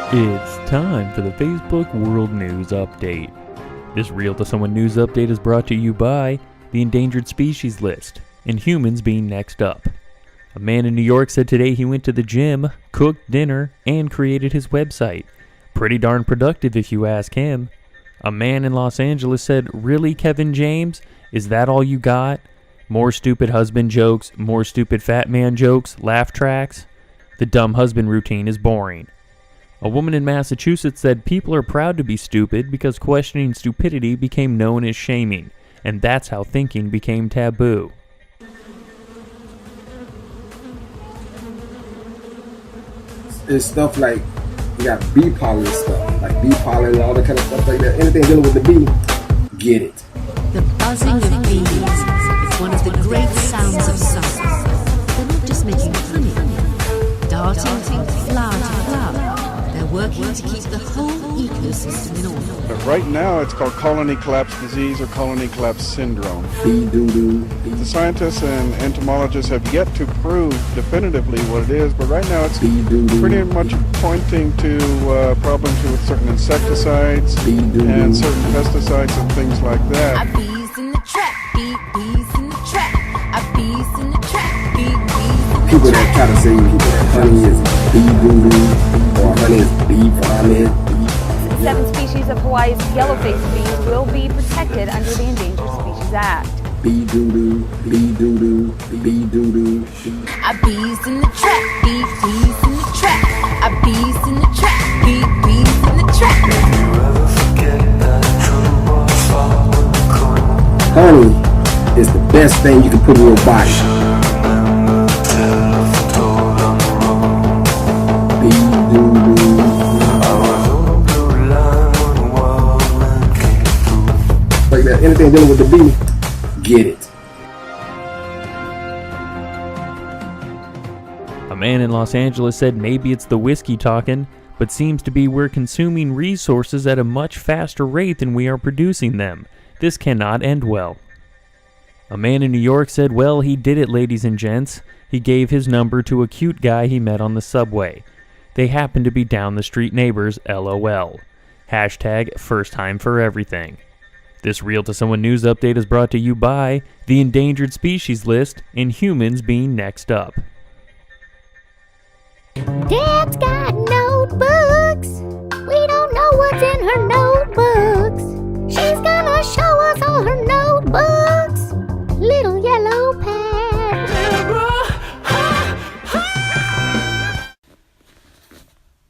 It's time for the Facebook World News Update. This Real to Someone News Update is brought to you by the Endangered Species list, and humans being next up. A man in New York said today he went to the gym, cooked dinner, and created his website. Pretty darn productive if you ask him. A man in Los Angeles said, "Really, Kevin James? Is that all you got? More stupid husband jokes, more stupid fat man jokes, laugh tracks? The dumb husband routine is boring." A woman in Massachusetts said people are proud to be stupid because questioning stupidity became known as shaming. and that's how thinking became taboo. It's stuff like, you got bee pollen stuff, like bee pollen and all that kind of stuff like that. Anything dealing with the bee, get it. The buzzing of bees is one of the great sounds of summer. They're not just making honey, darting from flower to flower. They're working to keep the whole ecosystem in order. But right now it's called colony collapse disease or colony collapse syndrome. Bee doo-doo. The scientists and entomologists have yet to prove definitively what it is, but right now it's pretty much pointing to problems with certain insecticides and certain pesticides and things like that. Bees in the trap, bees in the trap, bees in the trap, bees in the trap. People that try to say that honey is bee doo-doo or honey is bee vomit. 7 species of Hawaii's yellow-faced bees will be protected under the Endangered Species Act. Bee doo-doo, bee doo-doo, bee doo-doo. Bees in the trap, bees in the trap, bees in the trap, bees in the trap. Honey is the best thing you can put in your body. Like that, anything dealing with the bee, get it. A man in Los Angeles said maybe it's the whiskey talking, but seems to be we're consuming resources at a much faster rate than we are producing them. This cannot end well. A man in New York said, well, he did it, ladies and gents. He gave his number to a cute guy he met on the subway. They happened to be down the street neighbors, LOL. Hashtag first time for everything. This Real to Someone news update is brought to you by the Endangered Species list and humans being next up. Dad's got notebooks. We don't know what's in her notebooks. She's gonna show us all her notebooks. Little yellow pad.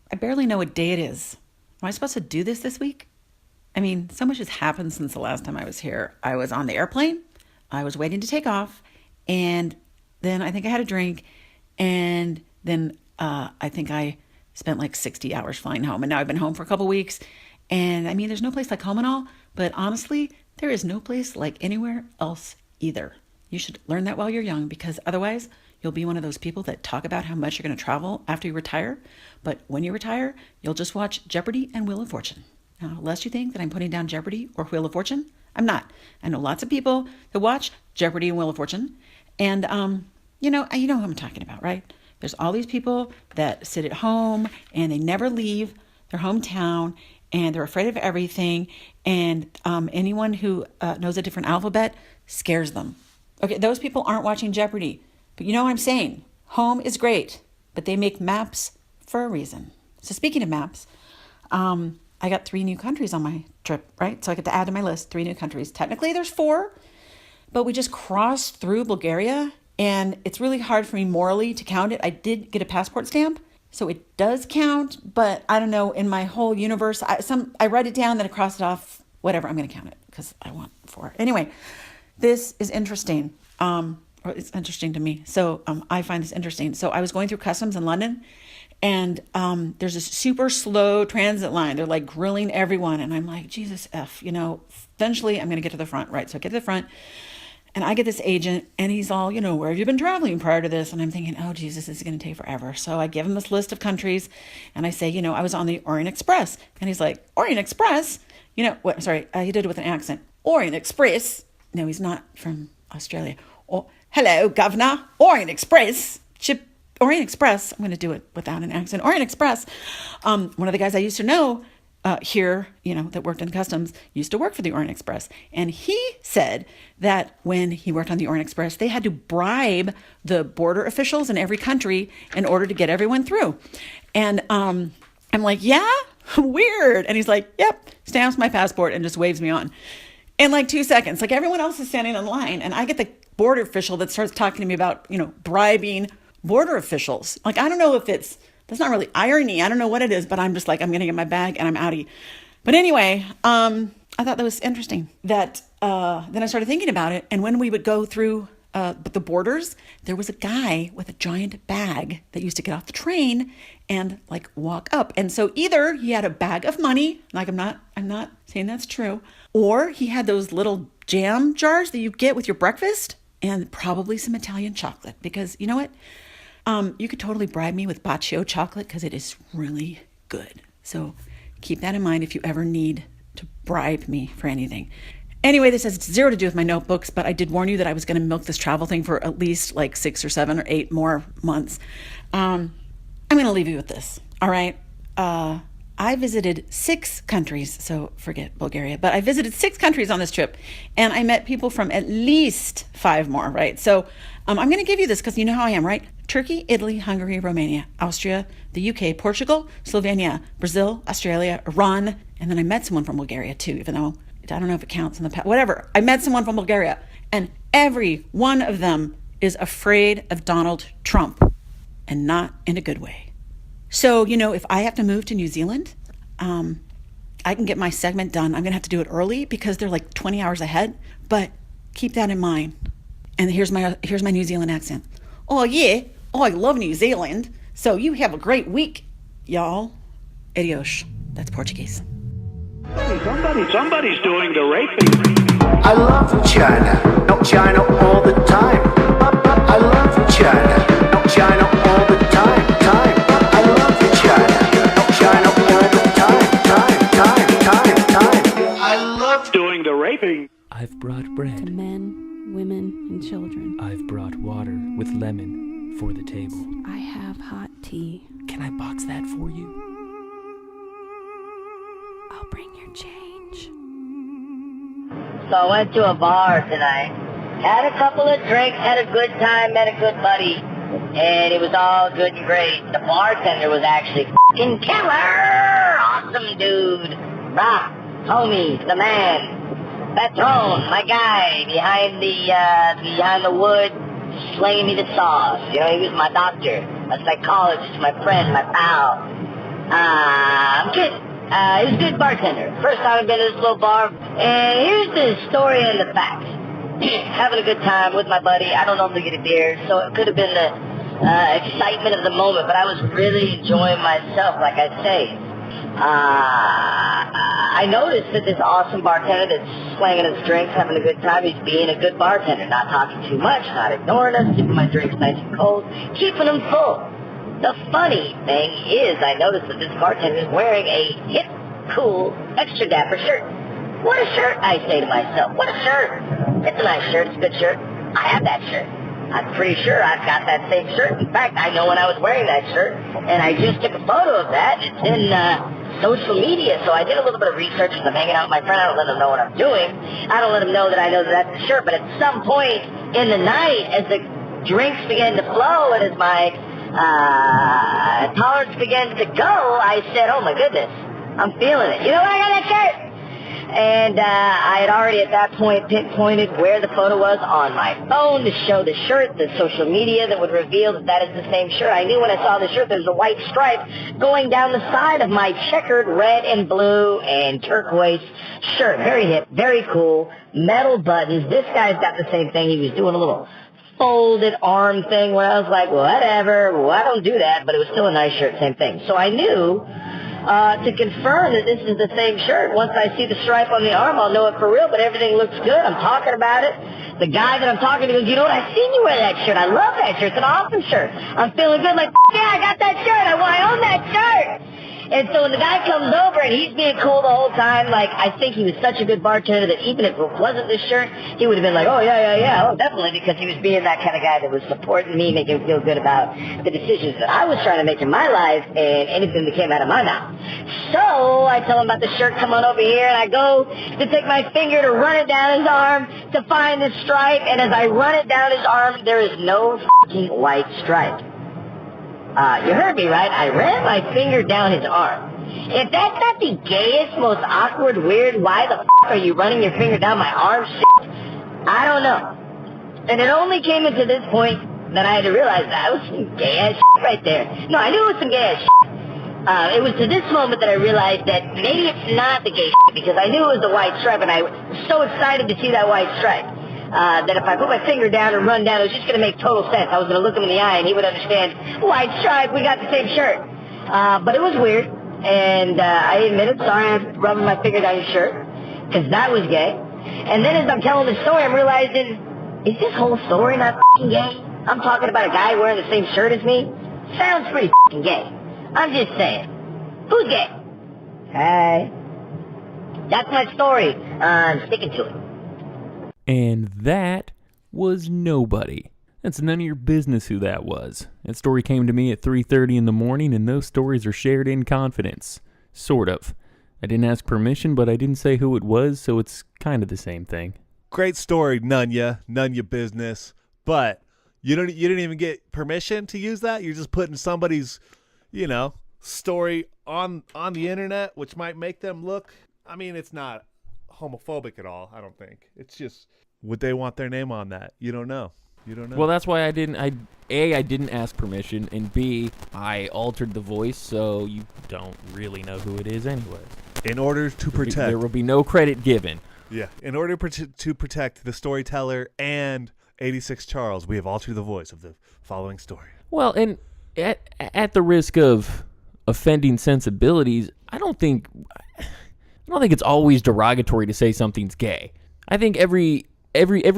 I barely know what day it is. Am I supposed to do this week? I mean, so much has happened since the last time I was here. I was on the airplane. I was waiting to take off. And then I think I had a drink. And then I think I spent like 60 hours flying home. And now I've been home for a couple weeks. And I mean, there's no place like home and all. But honestly, there is no place like anywhere else either. You should learn that while you're young, because otherwise you'll be one of those people that talk about how much you're going to travel after you retire. But when you retire, you'll just watch Jeopardy and Wheel of Fortune. Now, lest you think that I'm putting down Jeopardy or Wheel of Fortune, I'm not. I know lots of people that watch Jeopardy and Wheel of Fortune. And, you know who I'm talking about, right? There's all these people that sit at home and they never leave their hometown and they're afraid of everything. And anyone who knows a different alphabet scares them. Okay, those people aren't watching Jeopardy. But you know what I'm saying? Home is great, but they make maps for a reason. So speaking of maps, I got 3 new countries on my trip, right? So I get to add to my list 3 new countries. Technically there's 4, but we just crossed through Bulgaria and it's really hard for me morally to count it. I did get a passport stamp, so it does count, but I don't know, in my whole universe, I write it down, then I cross it off, whatever, I'm going to count it because I want 4. Anyway, this is interesting. Or it's interesting to me. So I find this interesting. So I was going through customs in London. And there's this super slow transit line. They're like grilling everyone. And I'm like, Jesus F, eventually I'm going to get to the front, right? So I get to the front and I get this agent and he's all, where have you been traveling prior to this? And I'm thinking, oh, Jesus, this is going to take forever. So I give him this list of countries and I say, I was on the Orient Express. And he's like, Orient Express? He did it with an accent. Orient Express? No, he's not from Australia. Oh, hello, governor. Orient Express. Orient Express, I'm going to do it without an accent. Orient Express, one of the guys I used to know here, that worked in customs, used to work for the Orient Express. And he said that when he worked on the Orient Express, they had to bribe the border officials in every country in order to get everyone through. And I'm like, yeah, weird. And he's like, yep, stamps my passport and just waves me on. In like 2 seconds, like everyone else is standing in line. And I get the border official that starts talking to me about, bribing border officials. Like, I don't know if that's not really irony. I don't know what it is, but I'm just like, I'm going to get my bag and I'm outie. But anyway, I thought that was interesting that then I started thinking about it. And when we would go through the borders, there was a guy with a giant bag that used to get off the train and like walk up. And so either he had a bag of money, like I'm not saying that's true, or he had those little jam jars that you get with your breakfast, and probably some Italian chocolate, because you know what? You could totally bribe me with Bacio chocolate because it is really good. So keep that in mind if you ever need to bribe me for anything. Anyway, this has zero to do with my notebooks, but I did warn you that I was going to milk this travel thing for at least like 6 or 7 or 8 more months. I'm going to leave you with this. All right. I visited 6 countries, so forget Bulgaria, but I visited 6 countries on this trip, and I met people from at least 5 more, right? So I'm going to give you this because you know how I am, right? Turkey, Italy, Hungary, Romania, Austria, the UK, Portugal, Slovenia, Brazil, Australia, Iran, and then I met someone from Bulgaria too, even though I don't know if it counts in the past, whatever. I met someone from Bulgaria, and every one of them is afraid of Donald Trump, and not in a good way. So, you know, if I have to move to New Zealand, I can get my segment done. I'm going to have to do it early because they're like 20 hours ahead, but keep that in mind. And here's my New Zealand accent. Oh, yeah. Oh, I love New Zealand. So you have a great week, y'all. Adios. That's Portuguese. Somebody's doing the raping. I love China, not China all the time. I love China, not China all the time. I love China, not China all the time. I love doing the raping. I've brought bread to men, women, and children. I've brought water with lemon for the table. I have hot tea. Can I box that for you? I'll bring your change. So I went to a bar tonight, had a couple of drinks, had a good time, met a good buddy, and it was all good and great. The bartender was actually f***ing killer! Awesome dude. Rock, homie, the man. Patron, my guy, behind the wood, slinging me the sauce. You know, he was my doctor, a psychologist, my friend, my pal. I'm kidding. He was a good bartender. First time I've been to this little bar. And here's the story and the facts. Having a good time with my buddy. I don't normally get a beer, so it could have been the excitement of the moment, but I was really enjoying myself, like I say. I noticed that this awesome bartender that's slanging his drinks, having a good time, he's being a good bartender, not talking too much, not ignoring us, keeping my drinks nice and cold, keeping them full. The funny thing is, I noticed that this bartender is wearing a hip, cool, extra dapper shirt. What a shirt, I say to myself. What a shirt. It's a nice shirt. It's a good shirt. I have that shirt. I'm pretty sure I've got that same shirt. In fact, I know when I was wearing that shirt, and I just took a photo of that. It's in social media, so I did a little bit of research because I'm hanging out with my friend. I don't let him know what I'm doing. I don't let him know that I know that that's the shirt, but at some point in the night, as the drinks began to flow and as my tolerance began to go, I said, oh my goodness, I'm feeling it. You know what, I got that shirt! And I had already at that point pinpointed where the photo was on my phone to show the shirt, the social media that would reveal that that is the same shirt. I knew when I saw the shirt there was a white stripe going down the side of my checkered red and blue and turquoise shirt. Very hip, very cool, metal buttons. This guy's got the same thing. He was doing a little folded arm thing where I was like, whatever, well, I don't do that, but it was still a nice shirt, same thing. So I knew to confirm that this is the same shirt. Once I see the stripe on the arm, I'll know it for real, but everything looks good. I'm talking about it. The guy that I'm talking to goes, you know what, I've seen you wear that shirt. I love that shirt. It's an awesome shirt. I'm feeling good, like, yeah, I got that shirt. I own that shirt. And so when the guy comes over and he's being cool the whole time, like, I think he was such a good bartender that even if it wasn't this shirt, he would have been like, oh, yeah, oh, definitely, because he was being that kind of guy that was supporting me, making me feel good about the decisions that I was trying to make in my life and anything that came out of my mouth. So I tell him about the shirt, come on over here, and I go to take my finger to run it down his arm to find the stripe, and as I run it down his arm, there is no fucking white stripe. You heard me, right? I ran my finger down his arm. If that's not the gayest, most awkward, weird, why the f*** are you running your finger down my arm shit, I don't know. And it only came into this point that I had to realize that was some gay-ass shit right there. No, I knew it was some gay-ass shit. It was to this moment that I realized that maybe it's not the gay because I knew it was the white stripe, and I was so excited to see that white stripe that if I put my finger down and run down, it was just going to make total sense. I was going to look him in the eye, and he would understand, white stripe, we got the same shirt. But it was weird, and I admit it. Sorry I'm rubbing my finger down your shirt, because that was gay. And then as I'm telling the story, I'm realizing, is this whole story not f***ing gay? I'm talking about a guy wearing the same shirt as me? Sounds pretty f***ing gay. I'm just saying. Who's gay? Hey. That's my story. I'm sticking to it. And that was nobody. That's none of your business who that was. That story came to me at 3:30 in the morning, and those stories are shared in confidence. Sort of. I didn't ask permission, but I didn't say who it was, so it's kind of the same thing. Great story, none ya business. But you didn't even get permission to use that? You're just putting somebody's, story on the internet, which might make them look, I mean, it's not homophobic at all, I don't think. It's just, would they want their name on that? You don't know. Well, that's why I didn't ask permission, and B, I altered the voice, so you don't really know who it is anyway. In order to protect. There will be no credit given. Yeah. In order to protect the storyteller and 86 Charles, we have altered the voice of the following story. Well, and at the risk of offending sensibilities, I don't think it's always derogatory to say something's gay. I think every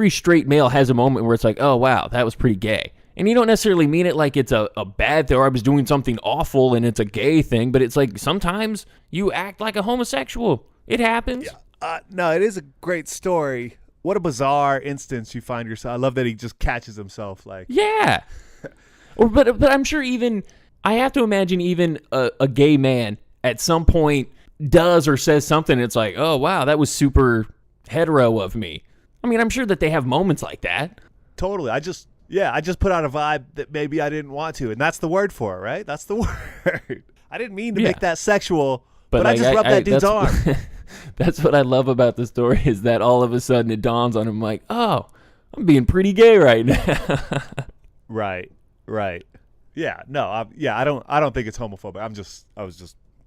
straight male has a moment where it's like, oh wow, that was pretty gay. And you don't necessarily mean it like it's a bad thing or I was doing something awful and it's a gay thing, but it's like sometimes you act like a homosexual. It happens. Yeah. No, it is a great story. What a bizarre instance you find yourself. I love that he just catches himself like. Yeah. But I'm sure even, I have to imagine even a gay man at some point does or says something. It's like, oh wow, that was super hetero of me. I mean, I'm sure that they have moments like that. Totally. I just put out a vibe that maybe I didn't want to, and that's the word for it, right? That's the word. I didn't mean to make that sexual, but I just rubbed that dude's arm. That's what I love about the story is that all of a sudden it dawns on him like, oh, I'm being pretty gay right now. Right. Yeah. No. I don't think it's homophobic. I was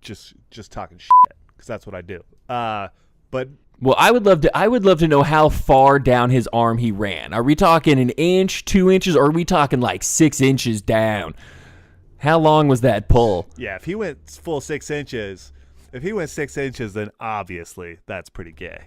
just talking shit because that's what I do. But. Well, I would love to know how far down his arm he ran. Are we talking an inch, 2 inches, or are we talking like 6 inches down? How long was that pull? Yeah, if he went full 6 inches, then obviously that's pretty gay.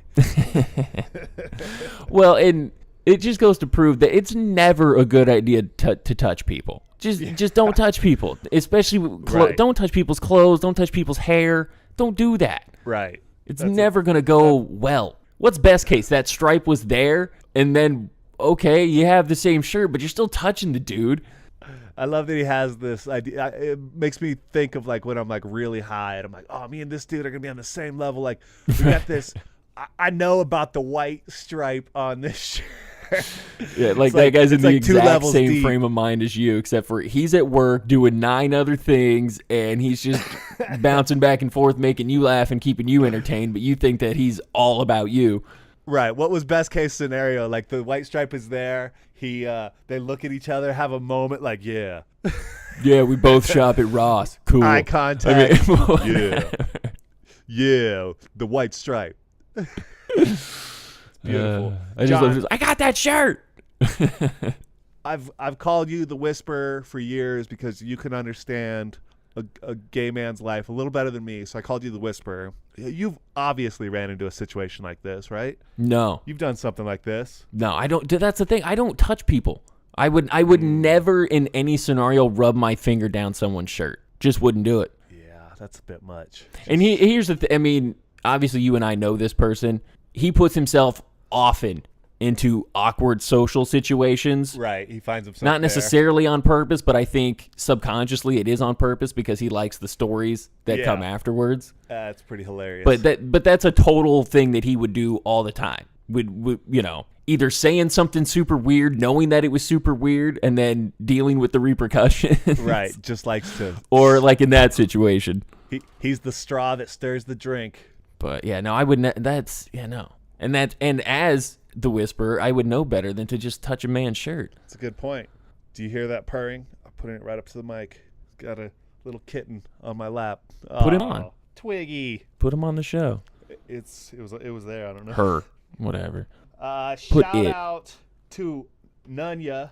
Well, and it just goes to prove that it's never a good idea to touch people. Just don't touch people, especially don't touch people's clothes, don't touch people's hair. Don't do that. Right. It's never going to go well. What's best case? That stripe was there, and then, okay, you have the same shirt, but you're still touching the dude. I love that he has this idea. It makes me think of like when I'm like really high, and I'm like, oh, me and this dude are going to be on the same level. Like, we got this. I know about the white stripe on this shirt. Yeah, like that guy's in the exact same frame of mind as you, except for he's at work doing 9 other things, and he's just bouncing back and forth, making you laugh and keeping you entertained, but you think that he's all about you. Right. What was best case scenario? Like the white stripe is there. They look at each other, have a moment like, yeah. Yeah, we both shop at Ross. Cool. Eye contact. Yeah. Yeah, the white stripe. Beautiful. I got that shirt. I've called you the Whisperer for years because you can understand a gay man's life a little better than me. So I called you the Whisperer. You've obviously ran into a situation like this, right? No. You've done something like this? No, I don't. That's the thing. I don't touch people. I would never in any scenario rub my finger down someone's shirt. Just wouldn't do it. Yeah, that's a bit much. And here's the thing. I mean, obviously you and I know this person. He puts himself often into awkward social situations. Right. He finds himself not necessarily on purpose, but I think subconsciously it is on purpose because he likes the stories that come afterwards. That's pretty hilarious. But that's a total thing that he would do all the time. Would either saying something super weird, knowing that it was super weird, and then dealing with the repercussions. Right. Just likes to. Or like in that situation. He's the straw that stirs the drink. But yeah, no, I wouldn't. No. And as the Whisperer, I would know better than to just touch a man's shirt. That's a good point. Do you hear that purring? I'm putting it right up to the mic. Got a little kitten on my lap. Put him on. Twiggy. Put him on the show. It was there. I don't know. Her. Whatever. Shout out to Nunya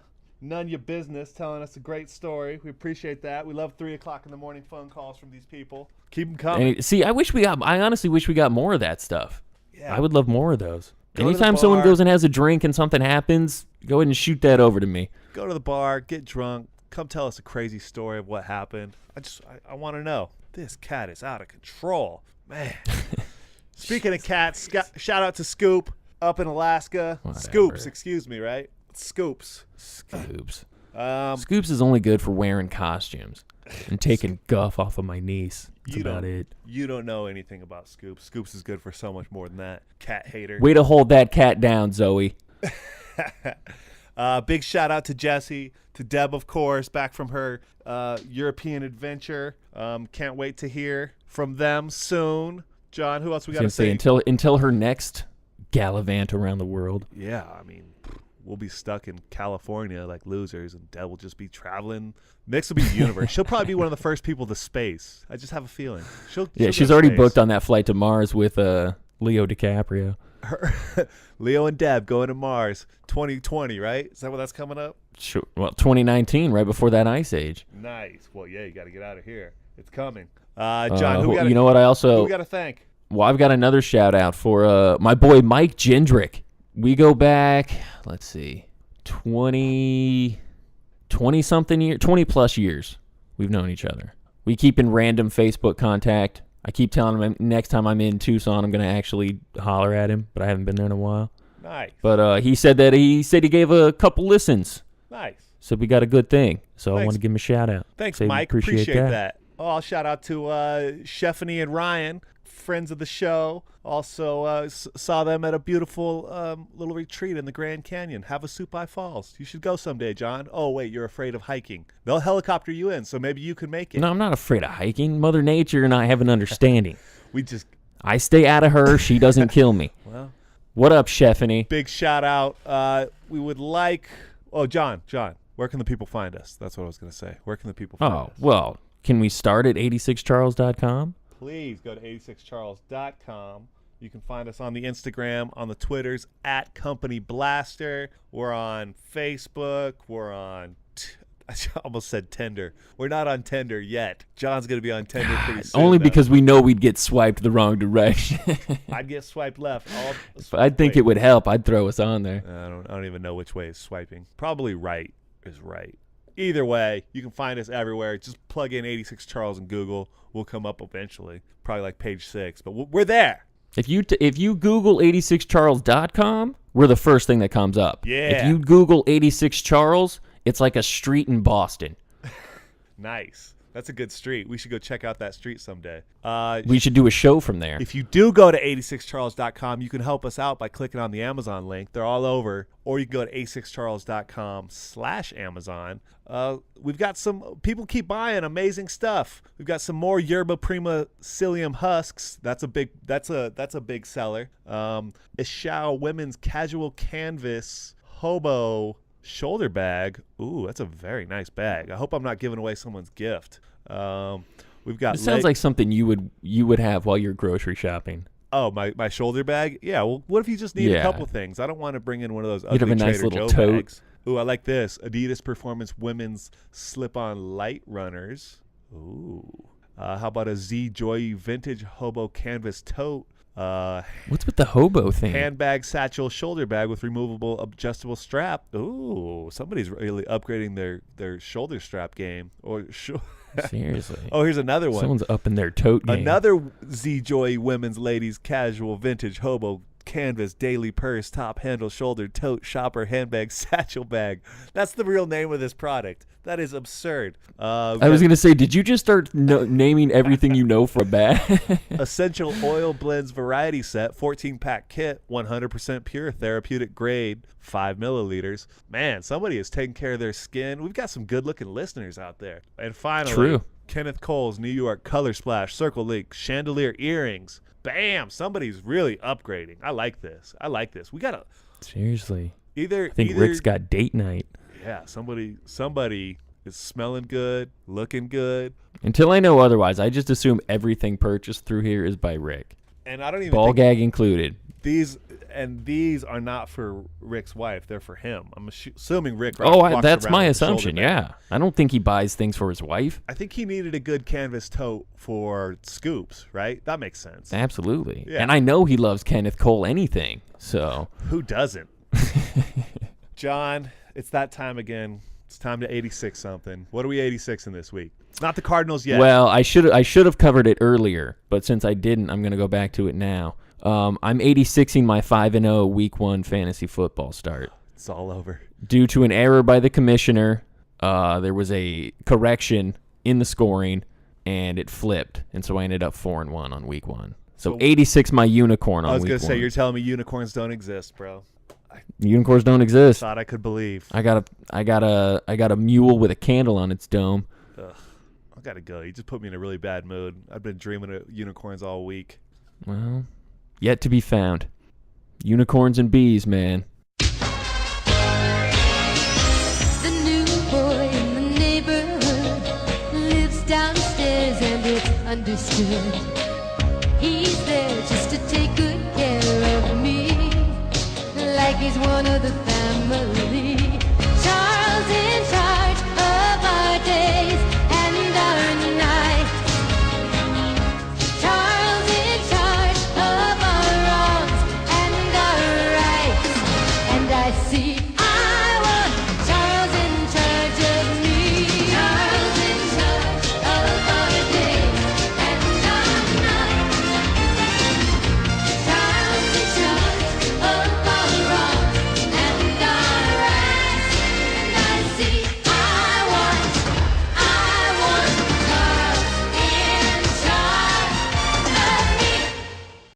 Business telling us a great story. We appreciate that. We love 3 o'clock in the morning phone calls from these people. Keep them coming. See, I honestly wish we got more of that stuff. Yeah. I would love more of those. Go to the Anytime someone bar. goes and has a drink and something happens, go ahead and shoot that over to me. Go to the bar, get drunk, come tell us a crazy story of what happened. I want to know. This cat is out of control. Man. Speaking of cats, shout out to Scoop up in Alaska. Whatever. Scoops, excuse me, right? Scoops. Scoops is only good for wearing costumes and taking guff off of my niece. That's about it. You don't know anything about Scoops. Scoops is good for so much more than that. Cat hater. Way to hold that cat down, Zoe. Big shout out to Jessie, to Deb, of course, back from her European adventure. Can't wait to hear from them soon. John, who else we got to say? Until her next gallivant around the world. Yeah, I mean, we'll be stuck in California like losers, and Deb will just be traveling. Next will be the universe. She'll probably be one of the first people to space. I just have a feeling. She'll She's go already space. booked on that flight to Mars with Leo DiCaprio. Leo and Deb going to Mars 2020, right? Is that what that's coming up? Sure. Well, 2019, right before that ice age. Nice. Well, yeah, you got to get out of here. It's coming. John, who you know what? who we got to thank? Well, I've got another shout out for my boy Mike Jendrick. We go back, let's see, 20 plus years we've known each other. We keep in random Facebook contact. I keep telling him next time I'm in Tucson, I'm going to actually holler at him, but I haven't been there in a while. Nice. But he said he gave a couple listens. Nice. So we got a good thing. So Thanks. I want to give him a shout out. Thanks, Say we Mike. Appreciate that. Oh, I'll shout out to Stephanie and Ryan, friends of the show. Also saw them at a beautiful little retreat in the Grand Canyon, Havasupai Falls. You should go someday, John. Oh, wait, you're afraid of hiking. They'll helicopter you in, so maybe you can make it. No, I'm not afraid of hiking. Mother Nature and I have an understanding. I stay out of her. She doesn't kill me. Well, what up, Stephanie? Big shout out. We would like... Oh, John, where can the people find us? That's what I was going to say. Where can the people find us? Well, can we start at 86charles.com? Please go to 86charles.com. You can find us on the Instagram, on the Twitters, at Company Blaster. We're on Facebook. We're on... I almost said Tinder. We're not on Tinder yet. John's going to be on Tinder pretty soon. Only because we know we'd get swiped the wrong direction. I'd get swiped left. I think it would help. I'd throw us on there. I don't even know which way is swiping. Probably right is right. Either way, you can find us everywhere. Just plug in 86 Charles in Google. We'll come up eventually. Probably like page 6, but we're there. If you Google 86charles.com, we're the first thing that comes up. Yeah. If you Google 86 Charles, it's like a street in Boston. Nice. That's a good street. We should go check out that street someday. We should do a show from there. If you do go to 86charles.com, you can help us out by clicking on the Amazon link. They're all over. Or you can go to 86charles.com/Amazon. We've got some people keep buying amazing stuff. We've got some more Yerba Prima psyllium husks. That's a big seller. Ishao women's casual canvas hobo shoulder bag. Ooh, that's a very nice bag. I hope I'm not giving away someone's gift. We've got. It sounds like something you would have while you're grocery shopping. Oh, my shoulder bag? Yeah. Well, what if you just need a couple things? I don't want to bring in one of those You'd ugly have a nice Trader little Joe tote. bags. Ooh, I like this. Adidas Performance women's slip-on light runners. Ooh. How about a Z Joy vintage hobo canvas tote? What's with the hobo thing? Handbag, satchel, shoulder bag with removable adjustable strap. Ooh, somebody's really upgrading their shoulder strap game. Seriously. Oh, here's another one. Someone's up in their tote game. Another Z Joy women's ladies casual vintage hobo canvas daily purse, top handle, shoulder, tote, shopper, handbag, satchel bag. That's the real name of this product. That is absurd. I was going to say, did you just start naming everything you know for a bag? Essential Oil Blends Variety Set, 14-pack kit, 100% pure therapeutic grade, 5 milliliters. Man, somebody is taking care of their skin. We've got some good-looking listeners out there. And finally, True. Kenneth Cole's New York Color Splash Circle Link Chandelier Earrings. Be somebody's really upgrading. I like this. We got to... Seriously. I think Rick's got date night. Yeah, somebody is smelling good, looking good. Until I know otherwise, I just assume everything purchased through here is by Rick. And I don't even ball think gag included. These are not for Rick's wife; they're for him. I'm assuming Rick. That's my assumption. Yeah, I don't think he buys things for his wife. I think he needed a good canvas tote for Scoops, right? That makes sense. Absolutely. Yeah. And I know he loves Kenneth Cole anything. So who doesn't? John, it's that time again. It's time to 86 something. What are we 86 in this week? It's not the Cardinals yet. Well, I should have covered it earlier, but since I didn't, I'm going to go back to it now. I'm 86ing my 5-0 Week 1 fantasy football start. It's all over. Due to an error by the commissioner, there was a correction in the scoring, and it flipped, and so I ended up 4-1 on Week 1. So 86 my unicorn on Week 1. I was going to say, you're telling me unicorns don't exist, bro. Unicorns don't exist. Thought I could believe. I got a mule with a candle on its dome. Ugh, I gotta go. You just put me in a really bad mood. I've been dreaming of unicorns all week. Well, yet to be found. Unicorns and bees, man. The new boy in the neighborhood lives downstairs and it's understood. He's there just to take good care of me, like he's one of the family.